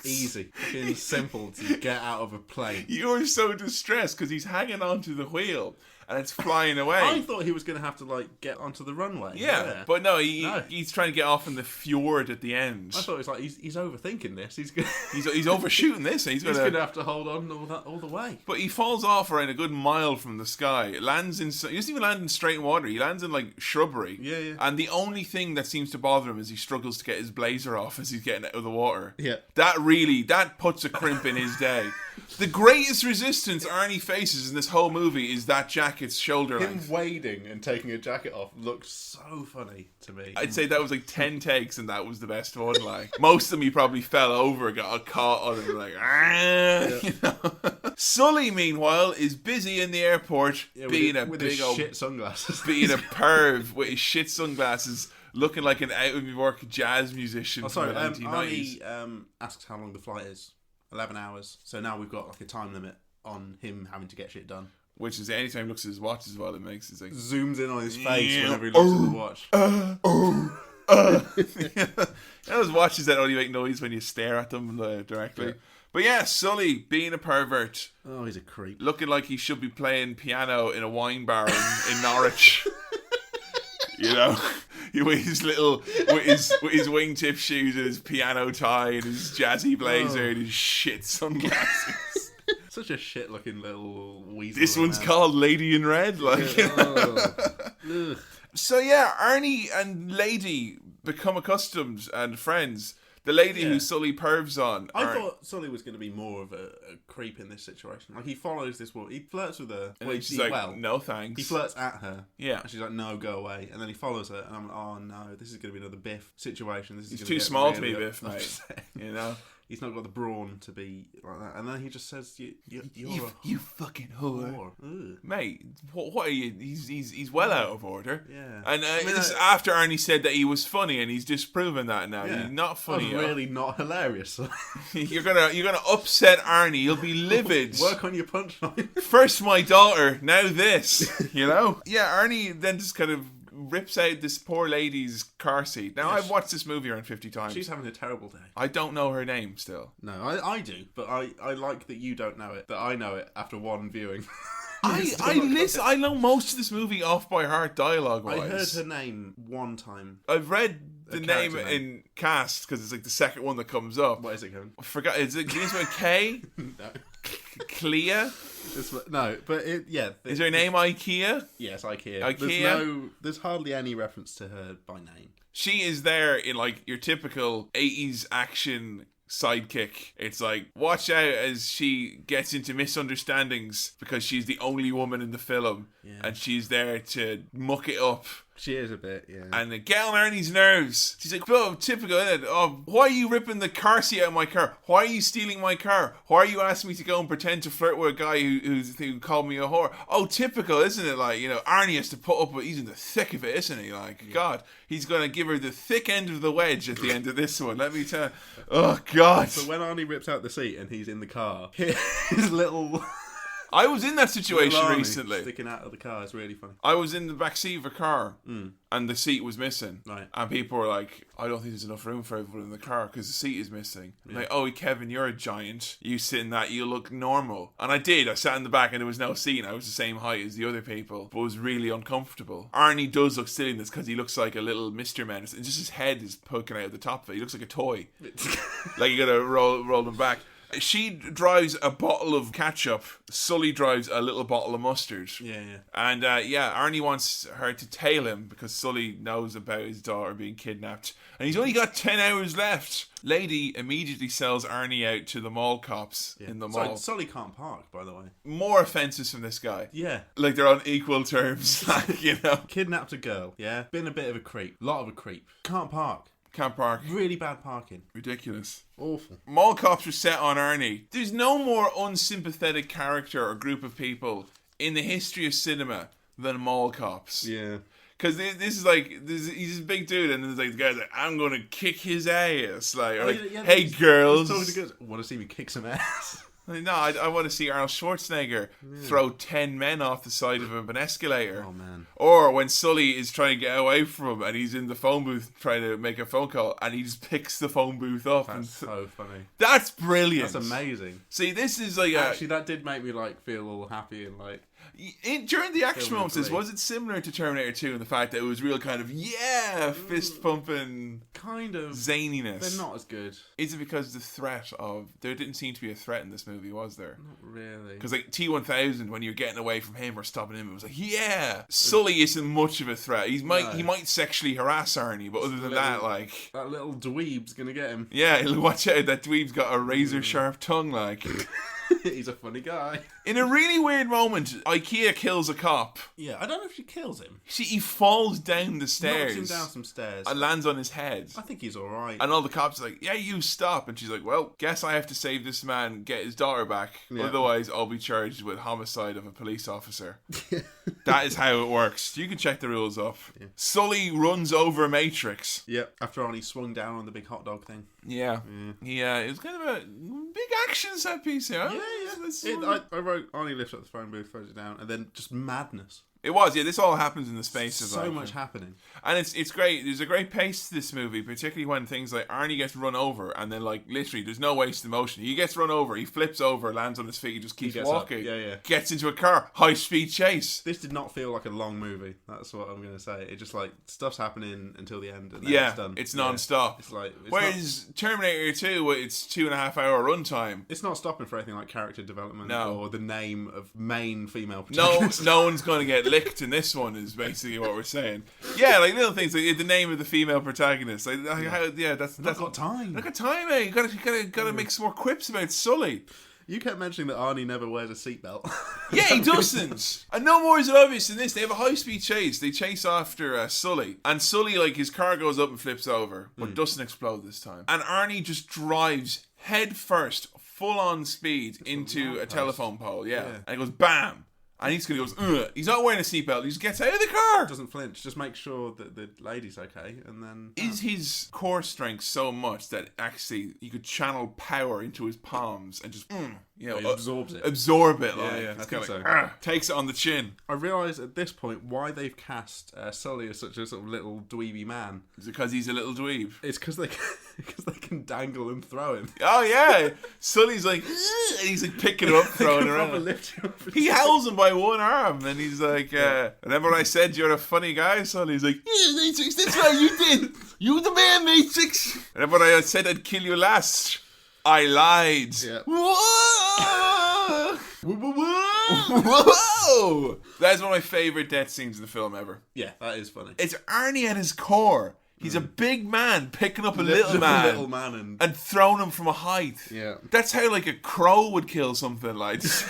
Easy. Fucking simple to get out of a plane. You're so distressed because he's hanging onto the wheel and it's flying away. I thought he was going to have to, get onto the runway. Yeah. But no, he's trying to get off in the fjord at the end. I thought it was like, he's overthinking this. He's overshooting this. He's going to have to hold on all the way. But he falls off around a good mile from the sky. He doesn't even land in straight water. He lands in, shrubbery. Yeah. And the only thing that seems to bother him is he struggles to get his blazer off as he's getting out of the water. Yeah. That puts a crimp in his day. The greatest resistance Arnie faces in this whole movie is that jacket's shoulder length. Him wading and taking a jacket off looks so funny to me. I'd say that was 10 takes and that was the best one. Most of them he probably fell over, got caught on it, Sully, meanwhile, is busy in the airport being a with big his old shit sunglasses. being a perv with his shit sunglasses, looking like an out of New York jazz musician from the 1990s. Arnie asks how long the flight is. 11 hours. So now we've got a time limit on him having to get shit done. Which is anytime he looks at his watch as well, it makes it zooms in on his face whenever he looks at the watch. Those watches that only make noise when you stare at them directly. Yeah. But yeah, Sully, being a pervert. Oh, he's a creep. Looking like he should be playing piano in a wine bar in Norwich. With his wingtip shoes and his piano tie and his jazzy blazer and his shit sunglasses. Such a shit looking little weasel. This one's called Lady in Red. So yeah, Arnie and Lady become accustomed and friends. The lady who Sully pervs on. I thought Sully was going to be more of a creep in this situation. He follows this woman. He flirts with her. And she's like, "No thanks." He flirts at her. Yeah. And she's like, "No, go away." And then he follows her. And I'm like, "Oh no, this is going to be another Biff situation. He's too small to be Biff, mate. He's not got the brawn to be like that." And then he just says, "You fucking whore. Ugh. Mate, what are you?" He's well out of order. Yeah. And this after Arnie said that he was funny, and he's disproven that now. Yeah. He's not funny. That's really not hilarious. You're gonna upset Arnie. He'll be livid. Work on your punchline. First my daughter, now this. Yeah, Arnie then just kind of rips out this poor lady's car seat. Now, I've watched this movie around 50 times. She's having a terrible day. I don't know her name still. No, I do, but I like that you don't know it, that I know it after one viewing. I know most of this movie off by heart dialogue-wise. I heard her name one time. I've read the name in cast, because it's the second one that comes up. What is it, Kevin? I forgot. Is it begins with a K? No. Clea? No, but is her name Ikea? Yes, Ikea. Ikea? There's hardly any reference to her by name. She is there in your typical 80s action sidekick. It's watch out as she gets into misunderstandings because she's the only woman in the film, and she's there to muck it up. She is a bit, yeah. And get on Ernie's nerves. She's like, "Oh, typical, isn't it? Oh, why are you ripping the car seat out of my car? Why are you stealing my car? Why are you asking me to go and pretend to flirt with a guy who called me a whore? Oh, typical, isn't it? Arnie has to put up with, he's in the thick of it, isn't he? God, he's going to give her the thick end of the wedge at the end of this one. Let me tell you. Oh, God. So when Arnie rips out the seat and he's in the car, his little I was in that situation Little Arnie recently. sticking out of the car is really funny. I was in the back seat of a car, and the seat was missing. Right. And people were like, I don't think there's enough room for everyone in the car because the seat is missing. Like, oh, Kevin, you're a giant. You sit in that, you look normal. And I did. I sat in the back and there was no seat. And I was the same height as the other people, but it was really uncomfortable. Arnie does look silly in this because he looks like a little Mr. Menace. And just his head is poking out of the top of it. He looks like a toy. Like you gotta roll him back. She drives a bottle of ketchup. Sully drives a little bottle of mustard. Yeah. And Arnie wants her to tail him because Sully knows about his daughter being kidnapped. And he's only got 10 hours left. Lady immediately sells Arnie out to the mall cops in the mall. Sully can't park, by the way. More offences from this guy. Yeah. Like they're on equal terms. Like, you know. Kidnapped a girl, yeah? Been a bit of a creep. Lot of a creep. Can't park. Can't park. Really bad parking. Ridiculous. Awful. Mall cops are set on Arnie. There's no more unsympathetic character or group of people in the history of cinema than mall cops. Yeah. Because this is like, he's a big dude, and there's like the guy's like, I'm going to kick his ass. Like, hey girls. Want to see me kick some ass? No, I want to see Arnold Schwarzenegger throw 10 men off the side of an escalator. Oh, man. Or when Sully is trying to get away from him and he's in the phone booth trying to make a phone call and he just picks the phone booth up. That's so funny. That's brilliant. That's amazing. See, this is like Actually, that did make me like feel all happy and like... during the action moments, was it similar to Terminator 2 in the fact that it was real kind of, fist pumping... Kind of. Zaniness. They're not as good. Is it because the threat of... There didn't seem to be a threat in this movie, was there? Not really. Because like T-1000, when you're getting away from him or stopping him, it was like, Sully isn't much of a threat. He might sexually harass Arnie, but other than that, like... That little dweeb's gonna get him. Yeah, watch out, that dweeb's got a razor-sharp tongue, like... He's a funny guy. In a really weird moment, IKEA kills a cop. Yeah, I don't know if she kills him. He falls down the stairs. Knocks him down some stairs. And lands on his head. I think he's alright. And all the cops are like, yeah, you stop. And she's like, well, guess I have to save this man, get his daughter back. Yeah. Otherwise, I'll be charged with homicide of a police officer. That is how it works. You can check the rules up. Yeah. Sully runs over Matrix. Yep. After Arnie swung down on the big hot dog thing. Yeah. It was kind of a big action set piece here. I wrote Arnie lifts up the phone booth, throws it down, and then just madness. It was, this all happens in the space of so much happening. And it's great. There's a great pace to this movie, particularly when things like Arnie gets run over and then like literally there's no wasted motion. He gets run over, he flips over, lands on his feet, he just keeps walking. Gets into a car, high speed chase. This did not feel like a long movie. That's what I'm gonna say. It just like stuff's happening until the end and then it's done. It's non-stop. It's like whereas Terminator 2, it's 2.5 hour runtime. It's not stopping for anything like character development or the name of main female protagonist. No one's gonna get licked in this one is basically what we're saying. Yeah, like little things like the name of the female protagonist. Like, that's got time. Look at time, eh? You gotta make some more quips about Sully. You kept mentioning that Arnie never wears a seatbelt. Yeah, he doesn't. And no more is it obvious than this. They have a high-speed chase. They chase after Sully. And Sully, like, his car goes up and flips over, but doesn't explode this time. And Arnie just drives head first, full-on speed into a telephone pole. Yeah. And it goes bam. And he's going to go, ugh. He's not wearing a seatbelt. He just gets out of the car. Doesn't flinch. Just make sure that the lady's okay. And then... Is his core strength so much that actually you could channel power into his palms and just, absorbs it. Absorb it. Yeah, I think so. Takes it on the chin. I realise at this point why they've cast Sully as such a sort of little dweeby man. Is it because he's a little dweeb? It's because they can dangle and throw him. Oh, yeah. Sully's like, and he's like picking him up, throwing him around. He howls him by one arm, and he's like, remember I said you're a funny guy, Sully? He's like, yeah, Matrix, that's right, you did. You the man, Matrix. Remember I said I'd kill you last? I lied. Yeah. Whoa! Whoa! That is one of my favourite death scenes in the film ever. Yeah, that is funny. It's Arnie at his core. He's a big man picking up a little man and throwing him from a height. Yeah. That's how like a crow would kill something like just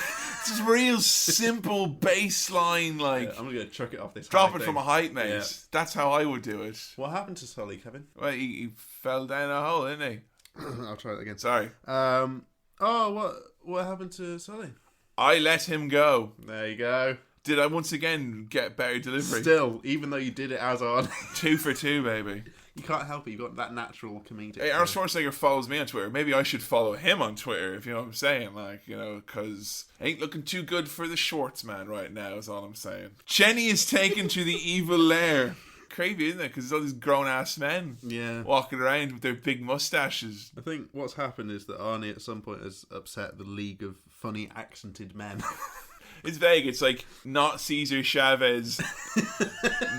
real simple baseline like I'm gonna chuck it off this drop it from a height, mate. Yeah. That's how I would do it. What happened to Sully, Kevin? Well, he fell down a hole, didn't he? I'll try it again. Sorry. What happened to Sully? I let him go. There you go. Did I once again get better delivery? Still, even though you did it as on 2 for 2, baby. You can't help it. You've got that natural comedic. Hey, Arnold Schwarzenegger follows me on Twitter. Maybe I should follow him on Twitter, if you know what I'm saying. Like, you know, because ain't looking too good for the Schwartz man right now, is all I'm saying. Jenny is taken to the evil lair. Creepy, isn't it? Because there's all these grown-ass men walking around with their big mustaches. I think what's happened is that Arnie at some point has upset the League of Funny Accented Men. It's vague. It's like, not Cesar Chavez,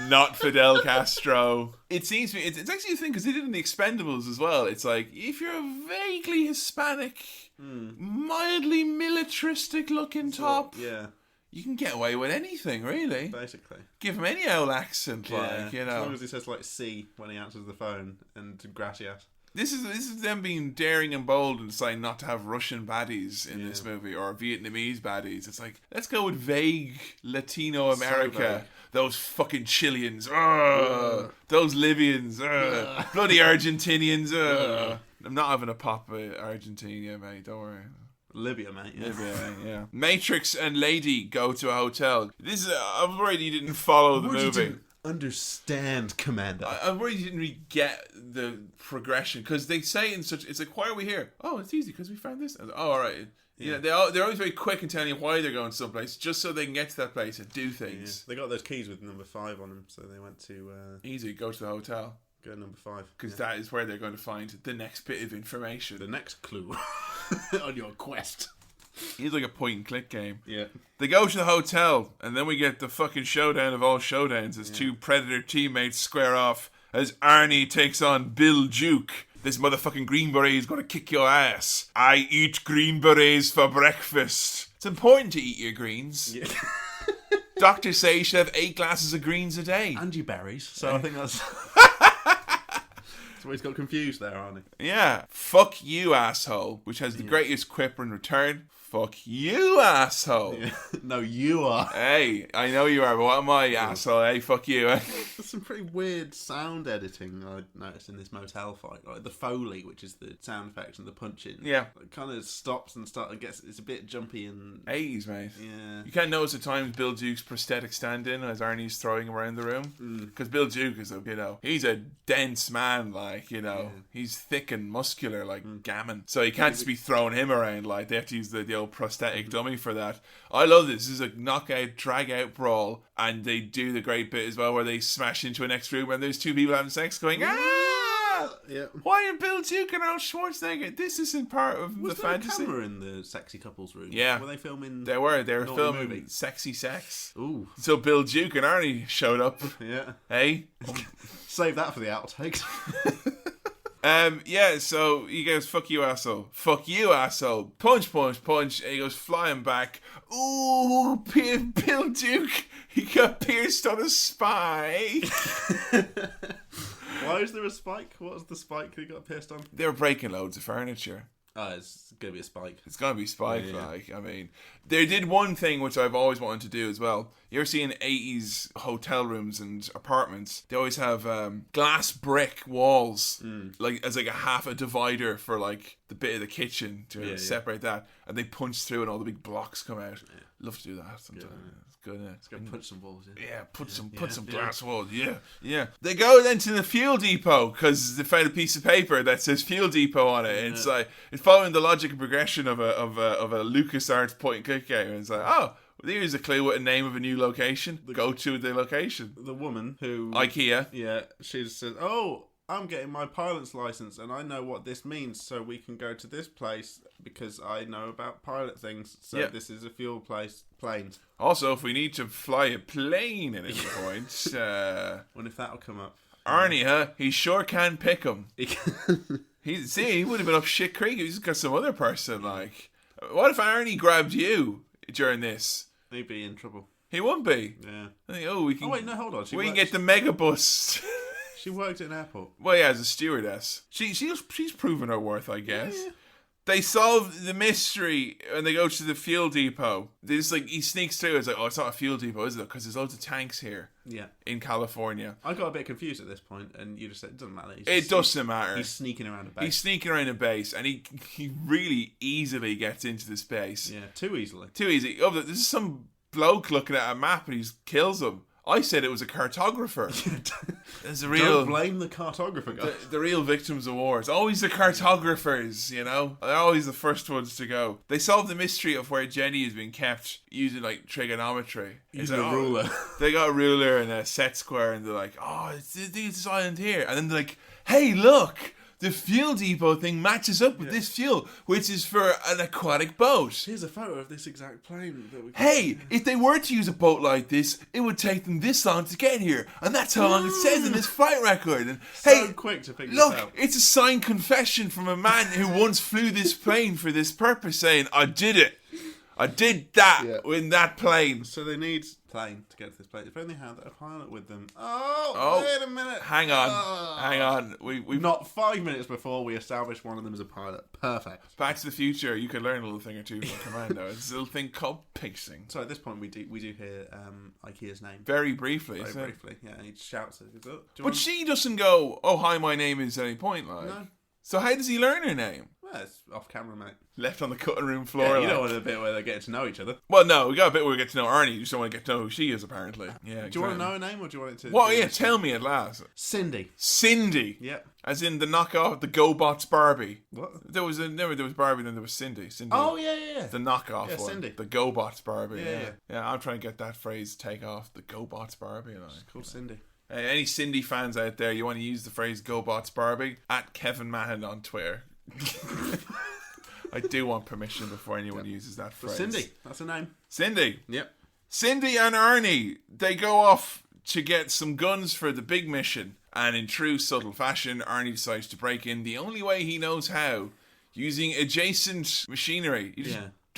not Fidel Castro. It seems to me, it's actually a thing, because they did it in The Expendables as well. It's like, if you're a vaguely Hispanic, mildly militaristic-looking top, you can get away with anything, really. Basically. Give him any old accent, like, you know. As long as he says, like, C when he answers the phone, and gracias. This is them being daring and bold and deciding not to have Russian baddies in this movie, or Vietnamese baddies. It's like, let's go with vague Latino America. Those fucking Chileans. Those Libyans. Bloody Argentinians. I'm not having a pop at Argentina, mate. Don't worry. Libya, mate. Yeah. Libya, mate, yeah. Matrix and Lady go to a hotel. This is. I'm worried you didn't follow the movie. Understand, Commando. I'm worried you didn't really get the progression, because they say in such. It's like, why are we here? Oh, it's easy because we found this. Like, oh, all right. Yeah, they're always very quick in telling you why they're going someplace, just so they can get to that place and do things. Yeah. They got those keys with number 5 on them, so they went to easy. Go to the hotel. Go to number 5 because that is where they're going to find the next bit of information, the next clue on your quest. It's like a point and click game. Yeah. They go to the hotel, and then we get the fucking showdown of all showdowns as two Predator teammates square off as Arnie takes on Bill Duke. This motherfucking Green Beret is going to kick your ass. I eat Green Berets for breakfast. It's important to eat your greens. Yeah. Doctors say you should have 8 glasses of greens a day. And your berries. So I think that's... That's why he's got confused there, aren't he? Yeah. Fuck you, asshole. Which has the greatest quip in return. Fuck you, asshole. Yeah. No, you are. Hey, I know you are, but what am I, asshole? Hey, fuck you. There's some pretty weird sound editing I noticed in this motel fight. Like the Foley, which is the sound effects and the punching. Yeah. It kind of stops and it's a bit jumpy and... 80s, mate. Yeah. You can't notice at times Bill Duke's prosthetic stand-in as Arnie's throwing him around the room. Because Bill Duke is, he's a dense man, like, he's thick and muscular, like gammon. So you can't just be throwing him around, like, they have to use the old prosthetic dummy for that. I love this. This is a knockout, drag-out brawl, and they do the great bit as well where they smash into a next room and there's 2 people having sex going, Yeah. Why are Bill Duke and Arnold Schwarzenegger? This isn't part of the fantasy. Was there a camera in the sexy couples room? Yeah. Were they filming? They were filming movie? sexy sex. Ooh. So Bill Duke and Arnie showed up. Yeah. Hey? Save that for the outtakes. So he goes, fuck you, asshole. Fuck you, asshole. Punch, punch, punch. And he goes flying back. Ooh, Bill Duke. He got pierced on a spike. Why is there a spike? What was the spike he got pierced on? They were breaking loads of furniture. Oh, it's going to be a spike. It's going to be spike, they did one thing which I've always wanted to do as well. You ever see in 80s hotel rooms and apartments, they always have glass brick walls, like as like a half a divider for like the bit of the kitchen to separate that, and they punch through and all the big blocks come out. Yeah. Love to do that sometimes. It's good, Let's go punch some walls in. Yeah, put some glass walls. Yeah. They go then to the fuel depot because they found a piece of paper that says fuel depot on it. And it's like it's following the logic and progression of a LucasArts point and click game. And it's like, oh, here's a clue what a name of a new location. Go to the location. The woman who IKEA. Yeah, she just says, "Oh, I'm getting my pilot's license and I know what this means, so we can go to this place because I know about pilot things. So this is a fuel place, planes. Also, if we need to fly a plane at any point, wonder if that'll come up. Arnie, he sure can pick 'em. He would have been up shit creek if he's got some other person. Like, what if Arnie grabbed you during this? He'd be in trouble. He wouldn't be. Yeah. I think, we can. Oh wait, no, hold on. We can get the megabus. She worked at an airport. Well, yeah, as a stewardess. She's proven her worth, I guess. Yeah. They solve the mystery and they go to the fuel depot. He sneaks through. It's like, oh, it's not a fuel depot, is it? Because there's loads of tanks here. Yeah. In California. I got a bit confused at this point, and you just said it doesn't matter. It doesn't matter. He's sneaking around a base. And he really easily gets into this base. Yeah, too easily. Too easy. Oh, this is some bloke looking at a map and he kills him. I said it was a cartographer. There's a real... Don't blame the cartographer guy. The real victims of wars. Always the cartographers, you know? They're always the first ones to go. They solved the mystery of where Jenny is being kept using, like, trigonometry. Using a ruler. They got a ruler and a set square, and they're like, oh, it's this island here. And then they're like, hey, look! The fuel depot thing matches up with this fuel, which is for an aquatic boat. Here's a photo of this exact plane. That we Hey, if they were to use a boat like this, it would take them this long to get here. And that's how long it says in this flight record. And so quick to figure this out. Look, it's a signed confession from a man who once flew this plane for this purpose, saying, I did it. I did that in that plane. So they need plane to get to this place. If only they had a pilot with them. Oh, wait a minute. Hang on. We've not 5 minutes before we established one of them as a pilot. Perfect. Back to the Future. You could learn a little thing or two from Commando. It's a little thing called pacing. So at this point, we do hear IKEA's name very briefly. Very briefly, yeah. And he shouts it. But she doesn't go, "Oh, hi, my name is," at any point, like. No. So how does he learn her name? Well, it's off camera, mate. Left on the cutting room floor. Yeah, you don't want a bit where they're getting to know each other. Well, no, we got a bit where we get to know Arnie. You just don't want to get to know who she is, apparently. Yeah. Do you want to know her name, or do you want it to? Well, yeah. Tell me at last. Cindy. Yep. As in the knockoff, the GoBots Barbie. What? There was Barbie, then there was Cindy. Oh yeah. The knockoff one. Cindy. The GoBots Barbie. Yeah. I'm trying to get that phrase take off. The GoBots Barbie. It's called Cindy. Any Cindy fans out there, you want to use the phrase GoBots Barbie? At Kevin Mahan on Twitter. I do want permission before anyone uses that phrase. Cindy, that's her name. Cindy. Yep. Cindy and Arnie, they go off to get some guns for the big mission. And in true subtle fashion, Arnie decides to break in the only way he knows how, using adjacent machinery.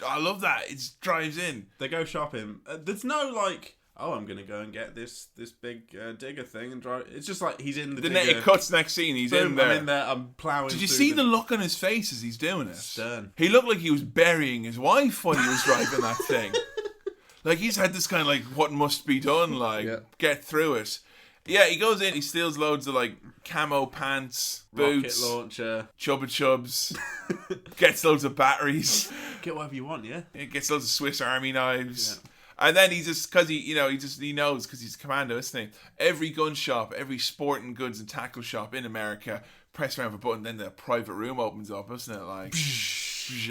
I love that. It drives in. They go shopping. There's no like... Oh, I'm gonna go and get this big digger thing and drive. It's just like he's in the digger. It cuts next scene. He's in there. I'm in there. I'm ploughing. Did you see the look on his face as he's doing it? Stern. He looked like he was burying his wife when he was driving that thing. Like he's had this kind of like what must be done. Like get through it. Yeah, he goes in. He steals loads of like camo pants, boots, rocket launcher, Chubba Chubs. Gets loads of batteries. Get whatever you want. Yeah. He gets loads of Swiss Army knives. Yeah. And then he just, because he knows, because he's a commando, isn't he? Every gun shop, every sporting goods and tackle shop in America, press around for a button, then the private room opens up, isn't it? Like,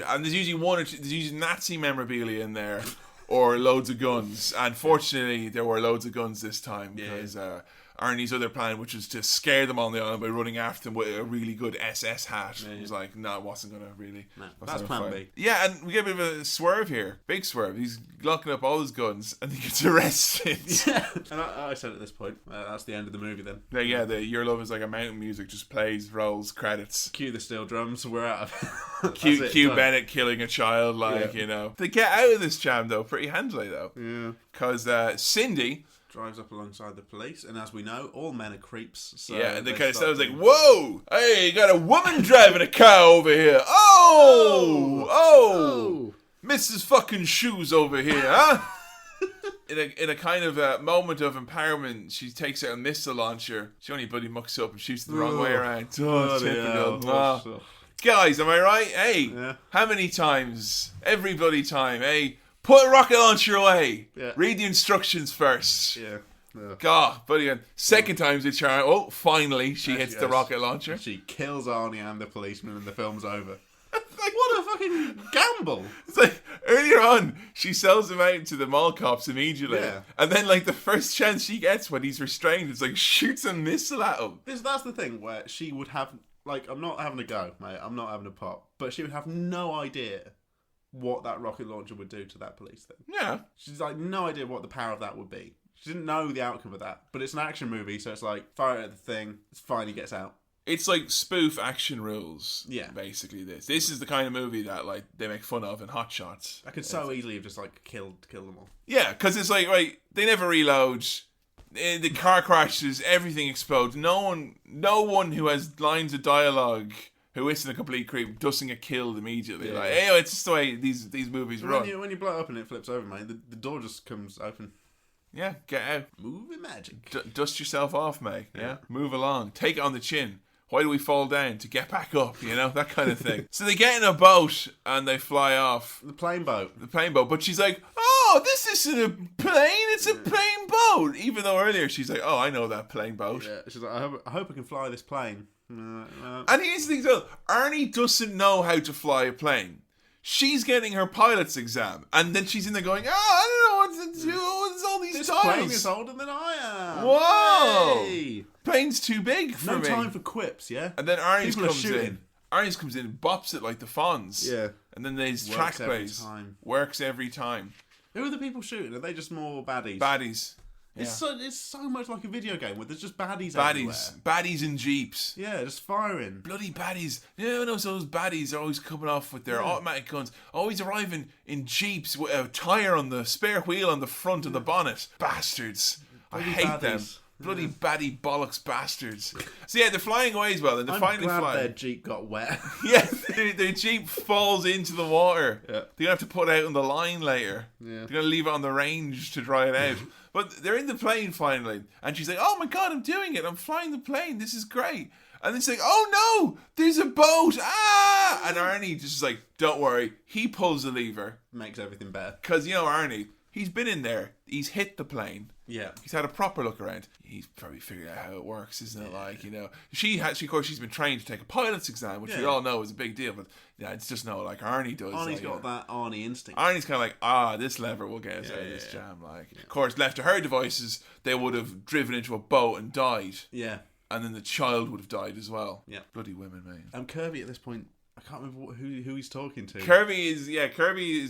and there's usually one or two, there's usually Nazi memorabilia in there, or loads of guns. And fortunately, there were loads of guns this time, because Arnie's other plan, which was to scare them on the island by running after them with a really good SS hat. He was like, no, it wasn't going to really... No, that's plan B. Yeah, and we get a bit of a swerve here. Big swerve. He's locking up all his guns and he gets arrested. Yeah. And I said at this point, that's the end of the movie then. Your Love Is Like a Mountain music just plays, rolls, credits. Cue the steel drums, we're out of Cue Bennett killing a child, you know. They get out of this jam, though, pretty handily, though. Yeah. Because Cindy... drives up alongside the police, and as we know, all men are creeps. So and they kind of sounds like, "Whoa, hey, you got a woman driving a car over here. Oh, Mrs. fucking Shoes over here, huh?" In a kind of moment of empowerment, she takes out a missile launcher. She only bloody mucks up and shoots it the wrong way around. Typical. Guys, am I right? Hey, how many times? Every bloody time, hey. Put a rocket launcher away. Yeah. Read the instructions first. Yeah. God, but again, second time's a charm. Oh, finally, she hits the rocket launcher. She kills Arnie and the policeman, and the film's over. What a fucking gamble! It's like earlier on, she sells him out to the mall cops immediately, and then like the first chance she gets when he's restrained, it's like shoots a missile at him. That's the thing where she would have like, I'm not having a go, mate. I'm not having a pop, but she would have no idea what that rocket launcher would do to that police thing. Yeah. She's like, no idea what the power of that would be. She didn't know the outcome of that. But it's an action movie, so it's like, fire it at the thing, it's fine, he gets out. It's like spoof action rules. Yeah. Basically this. This is the kind of movie that like they make fun of in Hot Shots. I could so easily have just like killed them all. Yeah, because it's like, right, they never reload. The car crashes, everything explodes. No one who has lines of dialogue who isn't a complete creep doesn't get killed immediately. Yeah. Like, hey, it's just the way these movies run. When you blow it up and it flips over, mate, the door just comes open. Yeah, get out. Movie magic. Dust yourself off, mate. Yeah, move along. Take it on the chin. Why do we fall down? To get back up, you know? That kind of thing. So they get in a boat and they fly off. The plane boat. But she's like, oh, oh, this isn't a plane, it's a plane boat. Even though earlier she's like, oh, I know that plane boat. Yeah, she's like, I hope I can fly this plane. And here's the thing, though. Arnie doesn't know how to fly a plane. She's getting her pilot's exam, and then she's in there going, I don't know what to do. What's all these This tiles? plane is older than I am. Whoa! Hey. Plane's too big for me. No time for quips, yeah? And then Arnie's People are comes shooting. in. Arnie's comes in and bops it like the Fonz. Yeah. And then there's Works track every plays. time. Works every time. Who are the people shooting? Are they just more baddies? Baddies. Yeah. It's so much like a video game where there's just baddies everywhere. Baddies in jeeps. Yeah, just firing. Bloody baddies. You know those baddies are always coming off with their automatic guns, always arriving in jeeps with a tyre on the spare wheel on the front of the bonnet. Bastards. Bloody I hate baddies. them. Bloody baddie bollocks bastards. So yeah, they're flying away as well, and they're finally glad flying. their Jeep got wet. Yeah, their Jeep falls into the water. Yeah. They're going to have to put it out on the line later. Yeah. They're going to leave it on the range to dry it out. But they're in the plane finally. And she's like, oh my God, I'm doing it. I'm flying the plane. This is great. And then she's like, oh no, there's a boat. Ah! And Arnie just is like, don't worry. He pulls the lever. Makes everything better. Because, you know, Arnie, he's been in there. He's hit the plane. Yeah. He's had a proper look around. He's probably figured out how it works, isn't it? Like, you know, of course, she's been trained to take a pilot's exam, which we all know is a big deal. But yeah, it's just no, like Arnie does. Arnie's like, got that Arnie instinct. Arnie's kind of like, this lever will get us out of this jam. Like, of course, left to her devices, they would have driven into a boat and died. Yeah. And then the child would have died as well. Yeah. Bloody women, man. Kirby at this point, I can't remember who he's talking to. Kirby is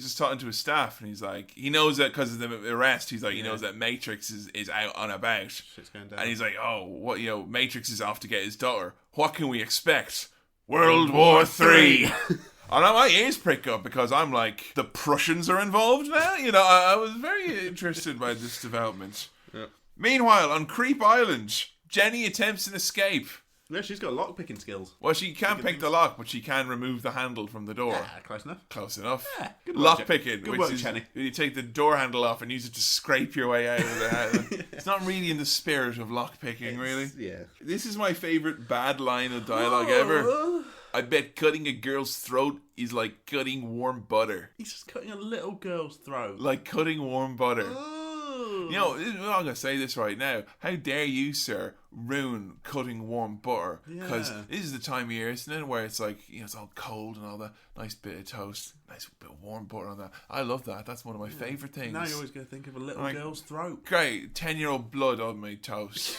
just talking to his staff, and he's like, he knows that because of the arrest, he's like, he knows that Matrix is out and about. Shit's going down. And he's like, oh, what, Matrix is off to get his daughter. What can we expect? World War III. And my ears prick up because I'm like, the Prussians are involved now? I was very interested by this development. Yeah. Meanwhile, on Creep Island, Jenny attempts an escape. Yeah, she's got lock-picking skills. Well, she can't pick the lock, but she can remove the handle from the door. Yeah, close enough. Close enough. Yeah, good work, Lock picking, good which work, is Jenny. you take the door handle off and use it to scrape your way out of the house. It's not really in the spirit of lock picking, really. Yeah. This is my favourite bad line of dialogue ever. I bet cutting a girl's throat is like cutting warm butter. He's just cutting a little girl's throat. Like cutting warm butter. Oh. I'm going to say this right now. How dare you, sir, ruin cutting warm butter? Because this is the time of year, isn't it, where it's like, it's all cold and all that. Nice bit of toast, nice bit of warm butter on that. I love that. That's one of my favourite things. Now you're always going to think of a little girl's throat. Great, 10-year-old blood on my toast.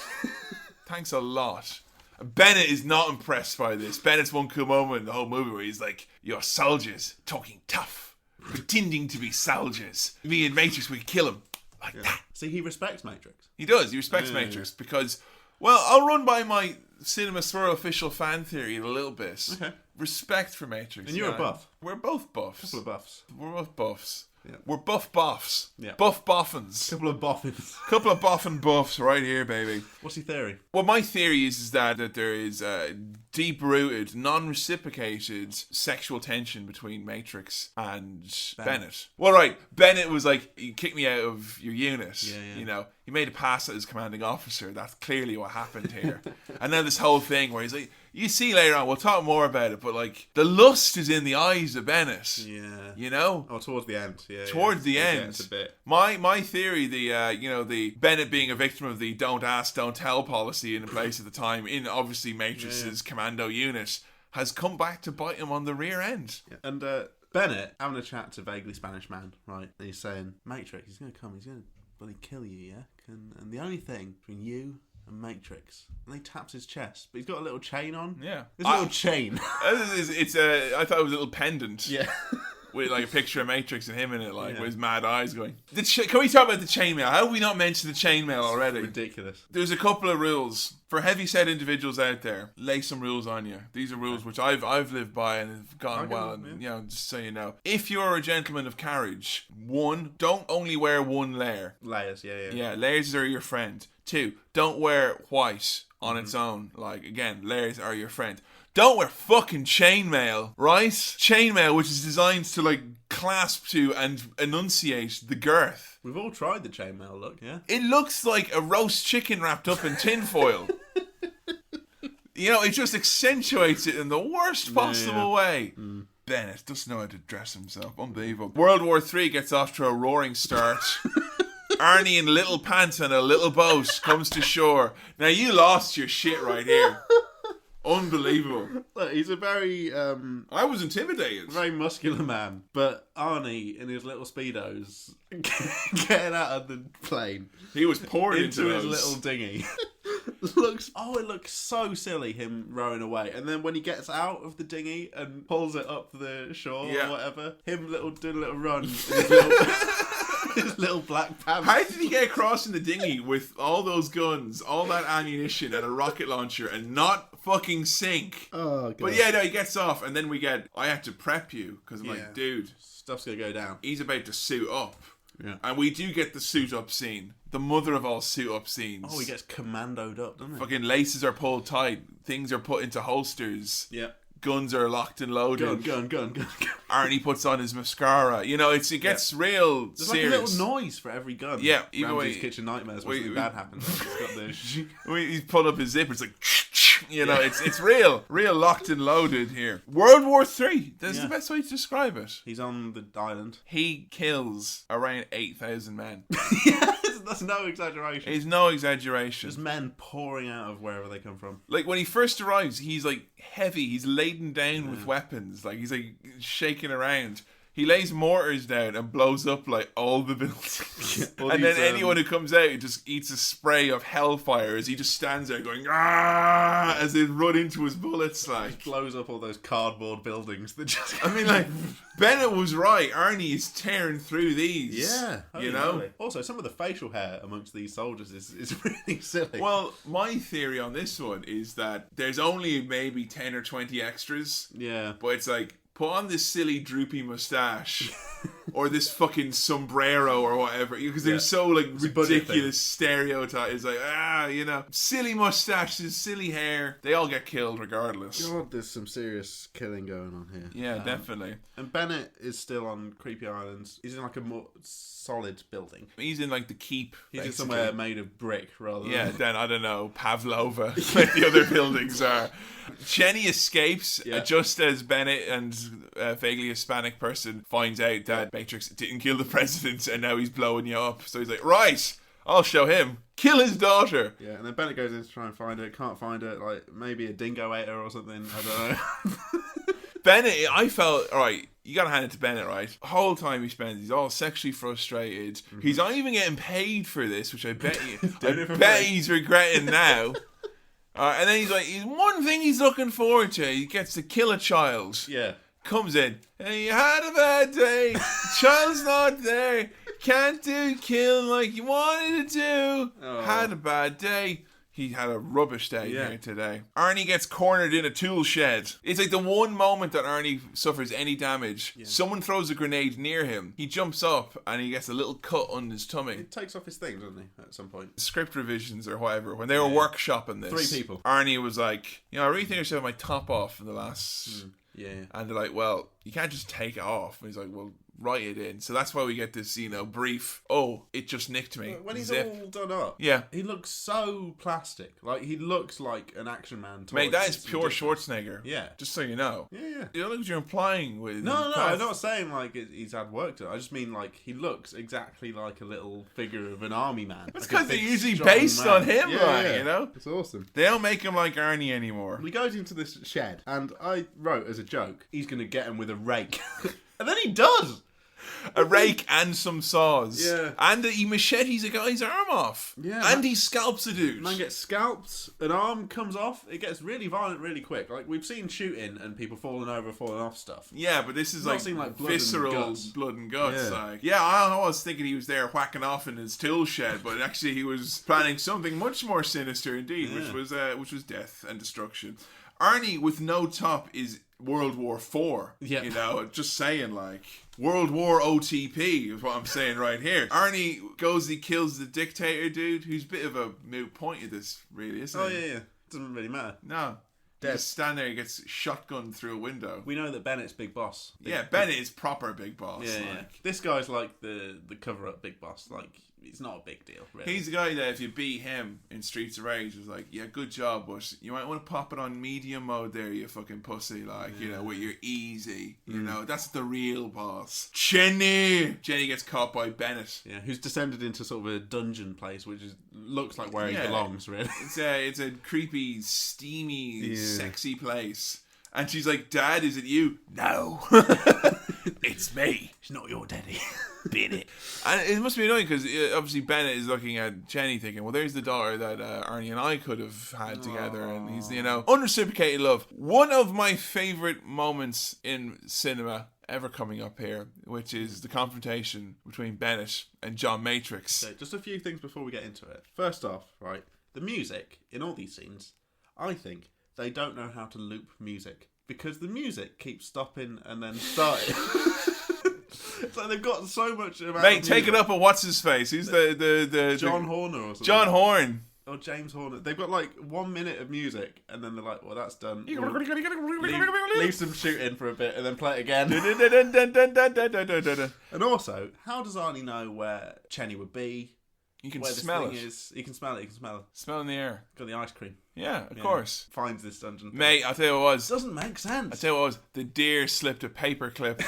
Thanks a lot. Bennett is not impressed by this. Bennett's one cool moment in the whole movie where he's like, you're soldiers, talking tough, pretending to be soldiers. Me and Matrix, we kill him. Like that. See, he respects Matrix. He does. He respects Matrix because, well, I'll run by my Cinema Swirl official fan theory a little bit. Okay. Respect for Matrix. And you're a buff. We're both buffs. Couple of buffs. We're both buffs. Yeah. We're buff boffs. Yeah. Buff boffins. Couple of boffins. Couple of boffin buffs right here, baby. What's your theory? Well, my theory is that there is deep-rooted, non-reciprocated sexual tension between Matrix and Bennett. Well, right, Bennett was like, you kicked me out of your unit. Yeah. He made a pass at his commanding officer. That's clearly what happened here. And then this whole thing where he's like, you see later on, we'll talk more about it, but like, the lust is in the eyes of Bennett. Yeah. Oh, towards the end. Yeah. Towards the end. It's a bit. My theory, the Bennett being a victim of the don't ask, don't tell policy in place at the time, in obviously Matrix's Commando unit, has come back to bite him on the rear end. Yeah. And Bennett having a chat to vaguely Spanish man, right? And he's saying, Matrix, he's going to come, he's going to bloody kill you, yeah? And the only thing between you and Matrix, and he taps his chest, but he's got a little chain on. Yeah. There's a little chain. I thought it was a little pendant. Yeah. With like a picture of Matrix and him in it, like with his mad eyes going. Can we talk about the chainmail? How have we not mentioned the chainmail already? It's ridiculous. There's a couple of rules for heavy-set individuals out there. Lay some rules on you. These are rules which I've lived by and have gone well. And just so you know, if you're a gentleman of carriage, 1, don't only wear one layer. Layers, yeah. Yeah, layers are your friend. 2, don't wear white on its own. Like again, layers are your friend. Don't wear fucking chainmail, right? Chainmail, which is designed to like clasp to and enunciate the girth. We've all tried the chainmail look, yeah? It looks like a roast chicken wrapped up in tinfoil. It just accentuates it in the worst possible way. Bennett doesn't know how to dress himself. Unbelievable. World War III gets off to a roaring start. Arnie in little pants and a little boat comes to shore. Now you lost your shit right here. Unbelievable. Look, he's a very I was intimidated. very muscular man, but Arnie in his little speedos getting out of the plane He was pouring into his those. little dinghy. It looks so silly, him rowing away, and then when he gets out of the dinghy and pulls it up the shore or whatever, him doing a little run in his little, his little black pants. How did he get across in the dinghy with all those guns, all that ammunition and a rocket launcher and not fucking sink? Oh, God. But yeah, no, he gets off and then I had to prep you because I'm like, dude, stuff's gonna go down. he's about to suit up. Yeah. And we do get the suit up scene. The mother of all suit up scenes. Oh, he gets commandoed up, doesn't he? Fucking laces are pulled tight. Things are put into holsters. Yeah. Guns are locked and loaded. Gun. Arnie puts on his mascara. You know, it gets real There's serious. like a little noise for every gun. Yeah, even Ramsay's when Kitchen Nightmares when something bad happens. He's got the... He's pulled up his zipper. It's like, you know, it's real locked and loaded here. World War III. That's the best way to describe it. He's on the island. He kills around 8,000 men. That's no exaggeration. It's no exaggeration. There's men pouring out of wherever they come from. Like when he first arrives, he's like heavy. He's laden down with weapons. Like he's like shaking around. He lays mortars down and blows up like all the buildings. And then anyone who comes out just eats a spray of hellfire as he just stands there going, ah, as they run into his bullets. Like, Blows up all those cardboard buildings that just... I mean, like, Bennett was right. Arnie is tearing through these. Yeah. You know? Totally. Also, some of the facial hair amongst these soldiers is really silly. Well, my theory on this one is that there's only maybe 10 or 20 extras. Yeah. But it's like, put on this silly droopy mustache or this fucking sombrero or whatever, because they're so like ridiculous stereotype. It's like, you know, silly mustaches, silly hair. They all get killed regardless. God, there's some serious killing going on here. Yeah, definitely. And Bennett is still on creepy islands. He's in like a more solid building. He's in like the keep. He's in basically. somewhere made of brick rather than... Then, I don't know, Pavlova, like the other buildings are. Jenny escapes just as Bennett and a vaguely Hispanic person finds out that Matrix didn't kill the president and now he's blowing you up. So he's like, right, I'll show him. Kill his daughter. Yeah, and then Bennett goes in to try and find her. Can't find her. Like, maybe a dingo ate her or something. I don't know. Bennett, I felt, alright, you gotta hand it to Bennett, right? The whole time he spends, he's all sexually frustrated. Mm-hmm. He's not even getting paid for this, which I bet he's regretting now. And then he's like, one thing he's looking forward to, he gets to kill a child. Yeah. Comes in, hey, you had a bad day, child's not there, can't kill like you wanted to do, had a bad day. He had a rubbish day here today. Arnie gets cornered in a tool shed. It's like the one moment that Arnie suffers any damage. Yeah. Someone throws a grenade near him. He jumps up and he gets a little cut on his tummy. He takes off his thing, doesn't he, at some point? Script revisions or whatever, when they were workshopping this. 3 people. Arnie was like, you know, I really think I should have my top off in the last... Yeah. And they're like, well, you can't just take it off. And he's like, well, write it in. So that's why we get this, you know, brief, oh, it just nicked me. When he's all done up, he looks so plastic. Like, he looks like an action man. Mate, that is pure Schwarzenegger. Yeah. Just so you know. Yeah. You don't look what you're implying with... No, I'm not saying, like, he's had work done. I just mean, like, he looks exactly like a little figure of an army man. That's like because they're usually based on him, you know? It's awesome. They don't make him like Arnie anymore. He goes into this shed, and I wrote as a joke, he's going to get him with a rake. And then he does! A rake and some saws. Yeah. And he machetes a guy's arm off. Yeah. And he scalps a dude. Man gets scalped, an arm comes off, it gets really violent really quick. Like, we've seen shooting and people falling over, falling off stuff. Yeah, but this is like visceral blood and guts. Yeah. I was thinking he was there whacking off in his tool shed, but actually he was planning something much more sinister indeed, which was death and destruction. Arnie with no top is World War IV. Yeah. You know, just saying, like, World War OTP is what I'm saying right here. Arnie goes, he kills the dictator dude, who's a bit of a moot point of this, really, isn't he? Yeah. Doesn't really matter. No. Just stand there, he gets shotgunned through a window. We know that Bennett's big boss. Bennett is proper big boss. Yeah. This guy's like the cover-up big boss. Like, it's not a big deal, really. He's the guy that if you beat him in Streets of Rage, it's like, yeah, good job, but you might want to pop it on medium mode there, you fucking pussy, like, you know, with your easy, you know, that's the real boss. Jenny gets caught by Bennett. Yeah, who's descended into sort of a dungeon place, which looks like where he belongs, really. It's a creepy, steamy, sexy place. And she's like, Dad, is it you? No. It's me. It's not your daddy. Bennett. And it must be annoying because obviously Bennett is looking at Jenny thinking, well, there's the daughter that Arnie and I could have had together. And he's, you know, unreciprocated love. One of my favourite moments in cinema ever coming up here, which is the confrontation between Bennett and John Matrix. So just a few things before we get into it. First off, right, the music in all these scenes, I think they don't know how to loop music because the music keeps stopping and then starting. It's like they've got so much amount Mate, take it up at what's his face? Who's the John Horner or something? John Horn. Or James Horner. They've got like 1 minute of music and then they're like, well, that's done. Leave some shooting for a bit and then play it again. And also, how does Arnie know where Chenny would be? You can where smell this it. thing is? You can smell it. You can smell it. Smell in the air. Got the ice cream. Yeah, of course. Finds this dungeon. Mate, I'll tell you what it was. Doesn't make sense. I'll tell you what it was. The deer slipped a paper clip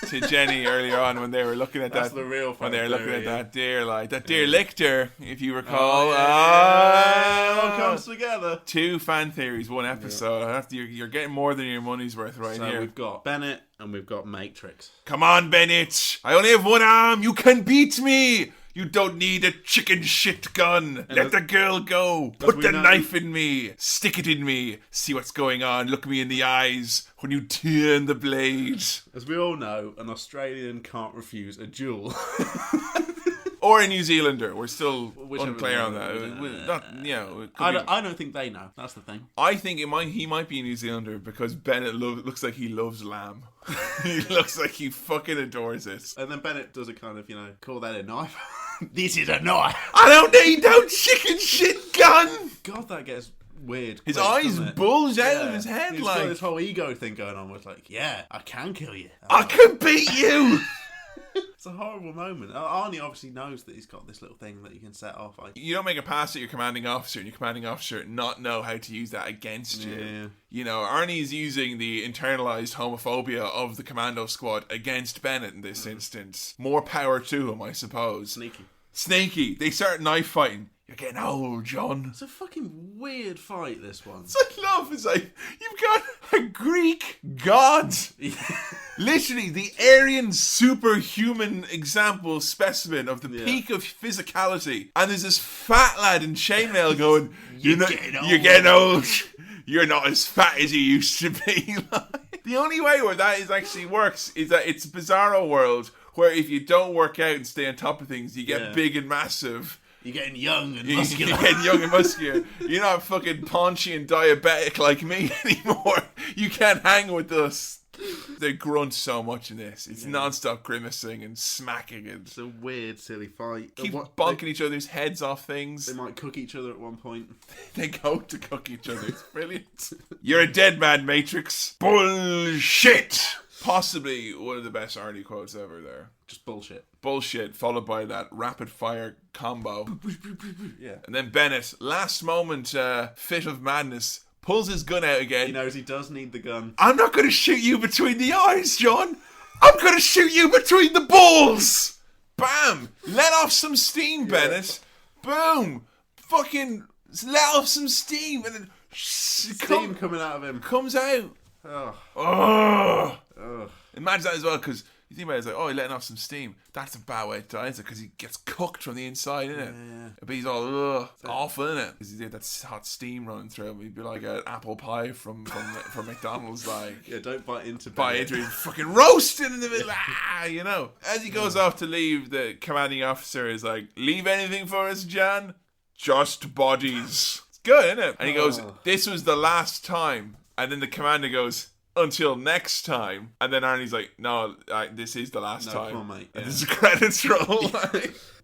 to Jenny earlier on when they were looking at That's that. the real when they were looking at yeah. that deer, like that deer licked her, if you recall. It all comes together. 2 fan theories, 1 episode. You're getting more than your money's worth right So here. we've got Bennett and we've got Matrix. Come on, Bennett. I only have 1 arm. You can beat me. You don't need a chicken shit gun. Let the girl go. Put the knife in me. Stick it in me. See what's going on. Look me in the eyes when you turn the blade. As we all know, an Australian can't refuse a duel. Or a New Zealander. We're still unclear on that. I don't think they know. That's the thing. I think he might be a New Zealander because Bennett looks like he loves lamb. He looks like he fucking adores it. And then Bennett does a kind of, call that a knife. This is a knife. I don't need no chicken shit gun. God, that gets weird. His eyes bulge out of his head. He's got this whole ego thing going on where it's like, yeah, I can kill you. I can beat you. It's a horrible moment. Arnie obviously knows that he's got this little thing that you can set off. You don't make a pass at your commanding officer and your commanding officer not know how to use that against you. You know, Arnie's using the internalized homophobia of the Commando squad against Bennett in this instance. More power to him, I suppose. Sneaky. They start knife fighting. You're getting old, John. It's a fucking weird fight, this one. It's like love. It's like, you've got a Greek god. Literally, the Aryan superhuman example specimen of the peak of physicality. And there's this fat lad in chainmail going, You're getting old. You're not as fat as you used to be. The only way where that actually works is that it's a bizarro world where if you don't work out and stay on top of things, you get big and massive. You're getting young and muscular. You're getting young and muscular. You're not fucking paunchy and diabetic like me anymore. You can't hang with us. They grunt so much in this. It's non-stop grimacing and smacking. It's a weird, silly fight. Keep bonking each other's heads off things. They might cook each other at one point. They go to cook each other. It's brilliant. You're a dead man, Matrix. Bullshit. Possibly one of the best Arnie quotes ever there. Just bullshit. Bullshit, followed by that rapid fire combo. Yeah. And then Bennett, last moment fit of madness, pulls his gun out again. He knows he does need the gun. I'm not going to shoot you between the eyes, John. I'm going to shoot you between the balls. Bam. Let off some steam, Bennett. Boom. Fucking let off some steam. And then steam coming out of him. Comes out. Oh. Imagine that as well, because you think about it, it's like, oh, he's letting off some steam. That's a bad way to die, because he gets cooked from the inside, isn't it? Yeah. But he's all awful, isn't it? Because he's got that hot steam running through him. He'd be like an apple pie from McDonald's, like. Yeah, don't bite into him, fucking roasting in the middle, As he goes off to leave, the commanding officer is like, leave anything for us, Jan? Just bodies. It's good, isn't it? And he goes, this was the last time. And then the commander goes, until next time. And then Arnie's like, no, this is the last time. Come on, mate. And there's a credits roll.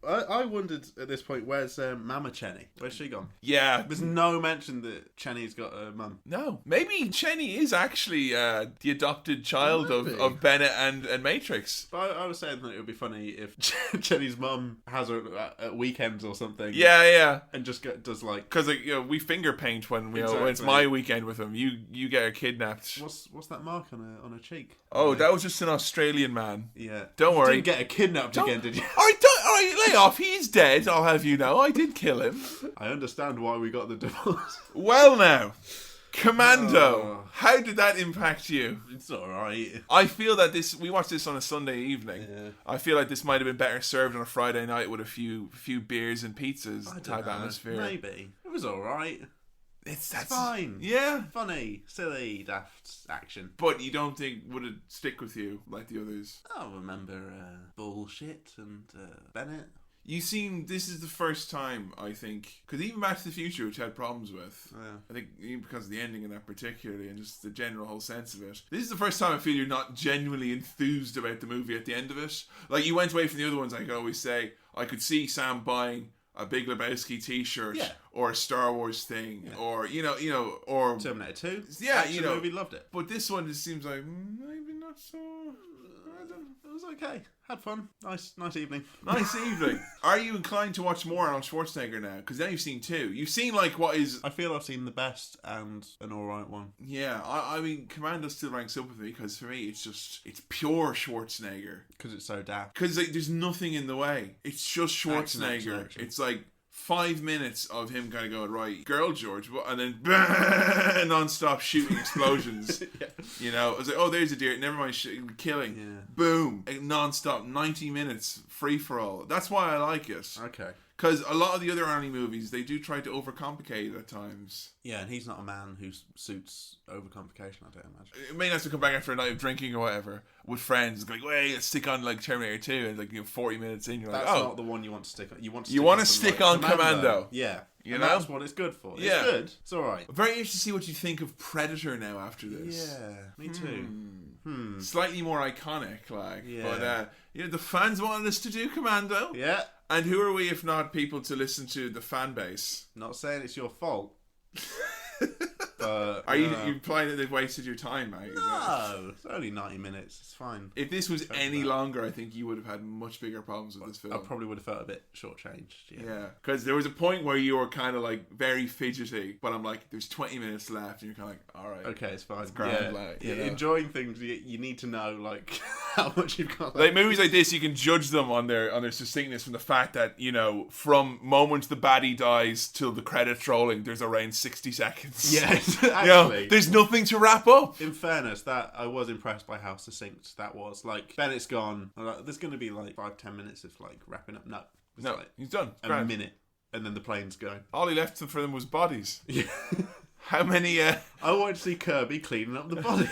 I wondered at this point, where's Mama Chenny? Where's she gone? Yeah. There's no mention that Chenny's got a mum. No. Maybe Chenny is actually the adopted child of Bennett and Matrix. But I was saying that it would be funny if Chenny's mum has her at weekends or something. Yeah. And just does like... Because we finger paint when Exactly. when it's my weekend with him. You get her kidnapped. What's that mark on her cheek? Oh, that was just an Australian man. Yeah. Don't worry. You didn't get her kidnapped again, did you? All right, lay off. He's dead, I'll have you know. I did kill him. I understand why we got the divorce. Well now, Commando. How did that impact you? It's alright. I feel that we watched this on a Sunday evening. Yeah. I feel like this might have been better served on a Friday night with a few beers and pizzas type atmosphere. Maybe. It was alright. That's fine. Yeah. Funny, silly, daft action. But you don't think would it stick with you like the others? I remember Bullshit and Bennett. This is the first time, I think, because even Back to the Future, which I had problems with, I think even because of the ending in that particularly, and just the general whole sense of it, this is the first time I feel you're not genuinely enthused about the movie at the end of it. Like, you went away from the other ones, I could always say, I could see Sam buying a Big Lebowski t-shirt, or a Star Wars thing, or, or... Terminator 2? Yeah, action movie, loved it. But this one just seems like, maybe not so... It was okay. Had fun. Nice evening. Nice evening. Are you inclined to watch more Arnold Schwarzenegger now? Because now you've seen two. You've seen like what is... I feel I've seen the best and an alright one. Yeah, I mean, Commando still ranks up with me because for me it's pure Schwarzenegger. Because it's so daft. Because there's nothing in the way. It's just Schwarzenegger. Action. It's like 5 minutes of him kind of going, right, girl George, and then non-stop shooting explosions. You know, I was like, oh, there's a deer, never mind, killing. Yeah. Boom, non-stop, 90 minutes, free-for-all. That's why I like it. Okay. Because a lot of the other Arnie movies, they do try to overcomplicate it at times. Yeah, and he's not a man who suits overcomplication, I don't imagine. It may have to come back after a night of drinking or whatever with friends. Like, wait, let's stick on like Terminator 2, and like 40 minutes in, you're that's like, oh, not the one you want to stick on. You want to stick on Commando. Yeah, you know that's what it's good for. It's good. It's all right. Very interested to see what you think of Predator now after this. Yeah, me too. Slightly more iconic, like. Yeah. But the fans wanted us to do Commando. Yeah. And who are we if not people to listen to the fan base? Not saying it's your fault. But, are you implying that they've wasted your time, mate? No, it's only 90 minutes. It's fine. If this was any longer, I think you would have had much bigger problems with this film. I probably would have felt a bit shortchanged. Yeah, because there was a point where you were kind of like very fidgety, but I'm like, there's 20 minutes left, and you're kind of like, all right, okay, it's fine. It's grand, like, enjoying things, you need to know like how much you've got. Like movies like this, you can judge them on their succinctness from the fact that from moment the baddie dies till the credits rolling, there's around 60 seconds. Yeah, actually. There's nothing to wrap up. In fairness, that I was impressed by how succinct that was. Like, Bennett's gone. There's going to be like 5-10 minutes of like wrapping up. No, like he's done. A minute, and then the plane's going. All he left for them was bodies. Yeah. How many? I wanted to see Kirby cleaning up the bodies.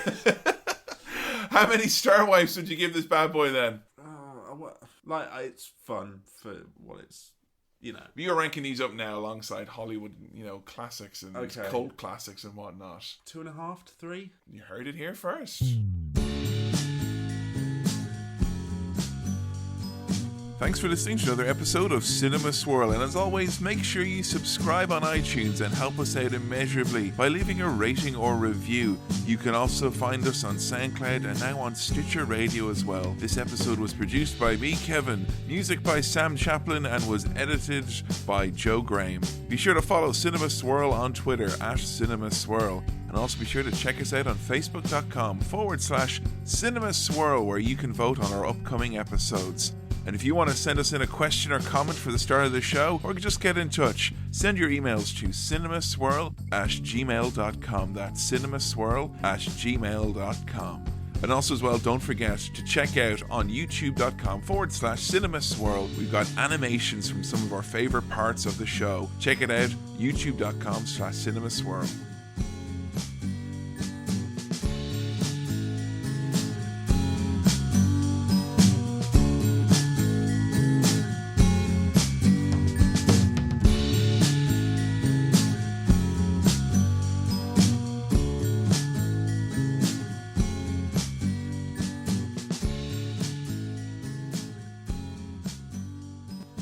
How many star wipes would you give this bad boy then? It's fun for what it's. You're ranking these up now alongside Hollywood, classics and cult classics and whatnot. 2.5 to 3. You heard it here first. Thanks for listening to another episode of Cinema Swirl, and as always, make sure you subscribe on iTunes and help us out immeasurably by leaving a rating or review. You can also find us on SoundCloud and now on Stitcher Radio as well. This episode was produced by me, Kevin, music by Sam Chaplin, and was edited by Joe Graham. Be sure to follow Cinema Swirl on Twitter @Cinema Swirl. And also be sure to check us out on Facebook.com/Cinema Swirl, where you can vote on our upcoming episodes. And if you want to send us in a question or comment for the start of the show, or just get in touch, send your emails to cinemaswirl@gmail.com. That's cinemaswirl@gmail.com. And also as well, don't forget to check out on youtube.com/cinemaswirl. We've got animations from some of our favorite parts of the show. Check it out, youtube.com/cinemaswirl.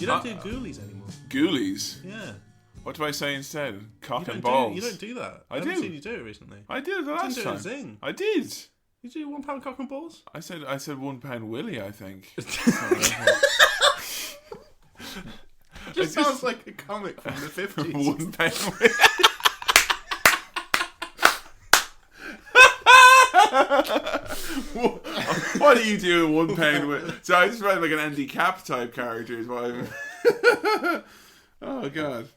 You don't do ghoulies anymore. Ghoulies? Yeah. What do I say instead? Cock You and don't balls. You don't do that. I haven't do. seen you do it recently. I did the last You time. didn't do a zing. I did. You do £1 cock and balls? I said £1 Willie, I think. Just sounds like a comic from the 50s. £1 Willie. What do you do with £1 Willie? So I just read like an Andy Cap type character is what I'm... Oh god.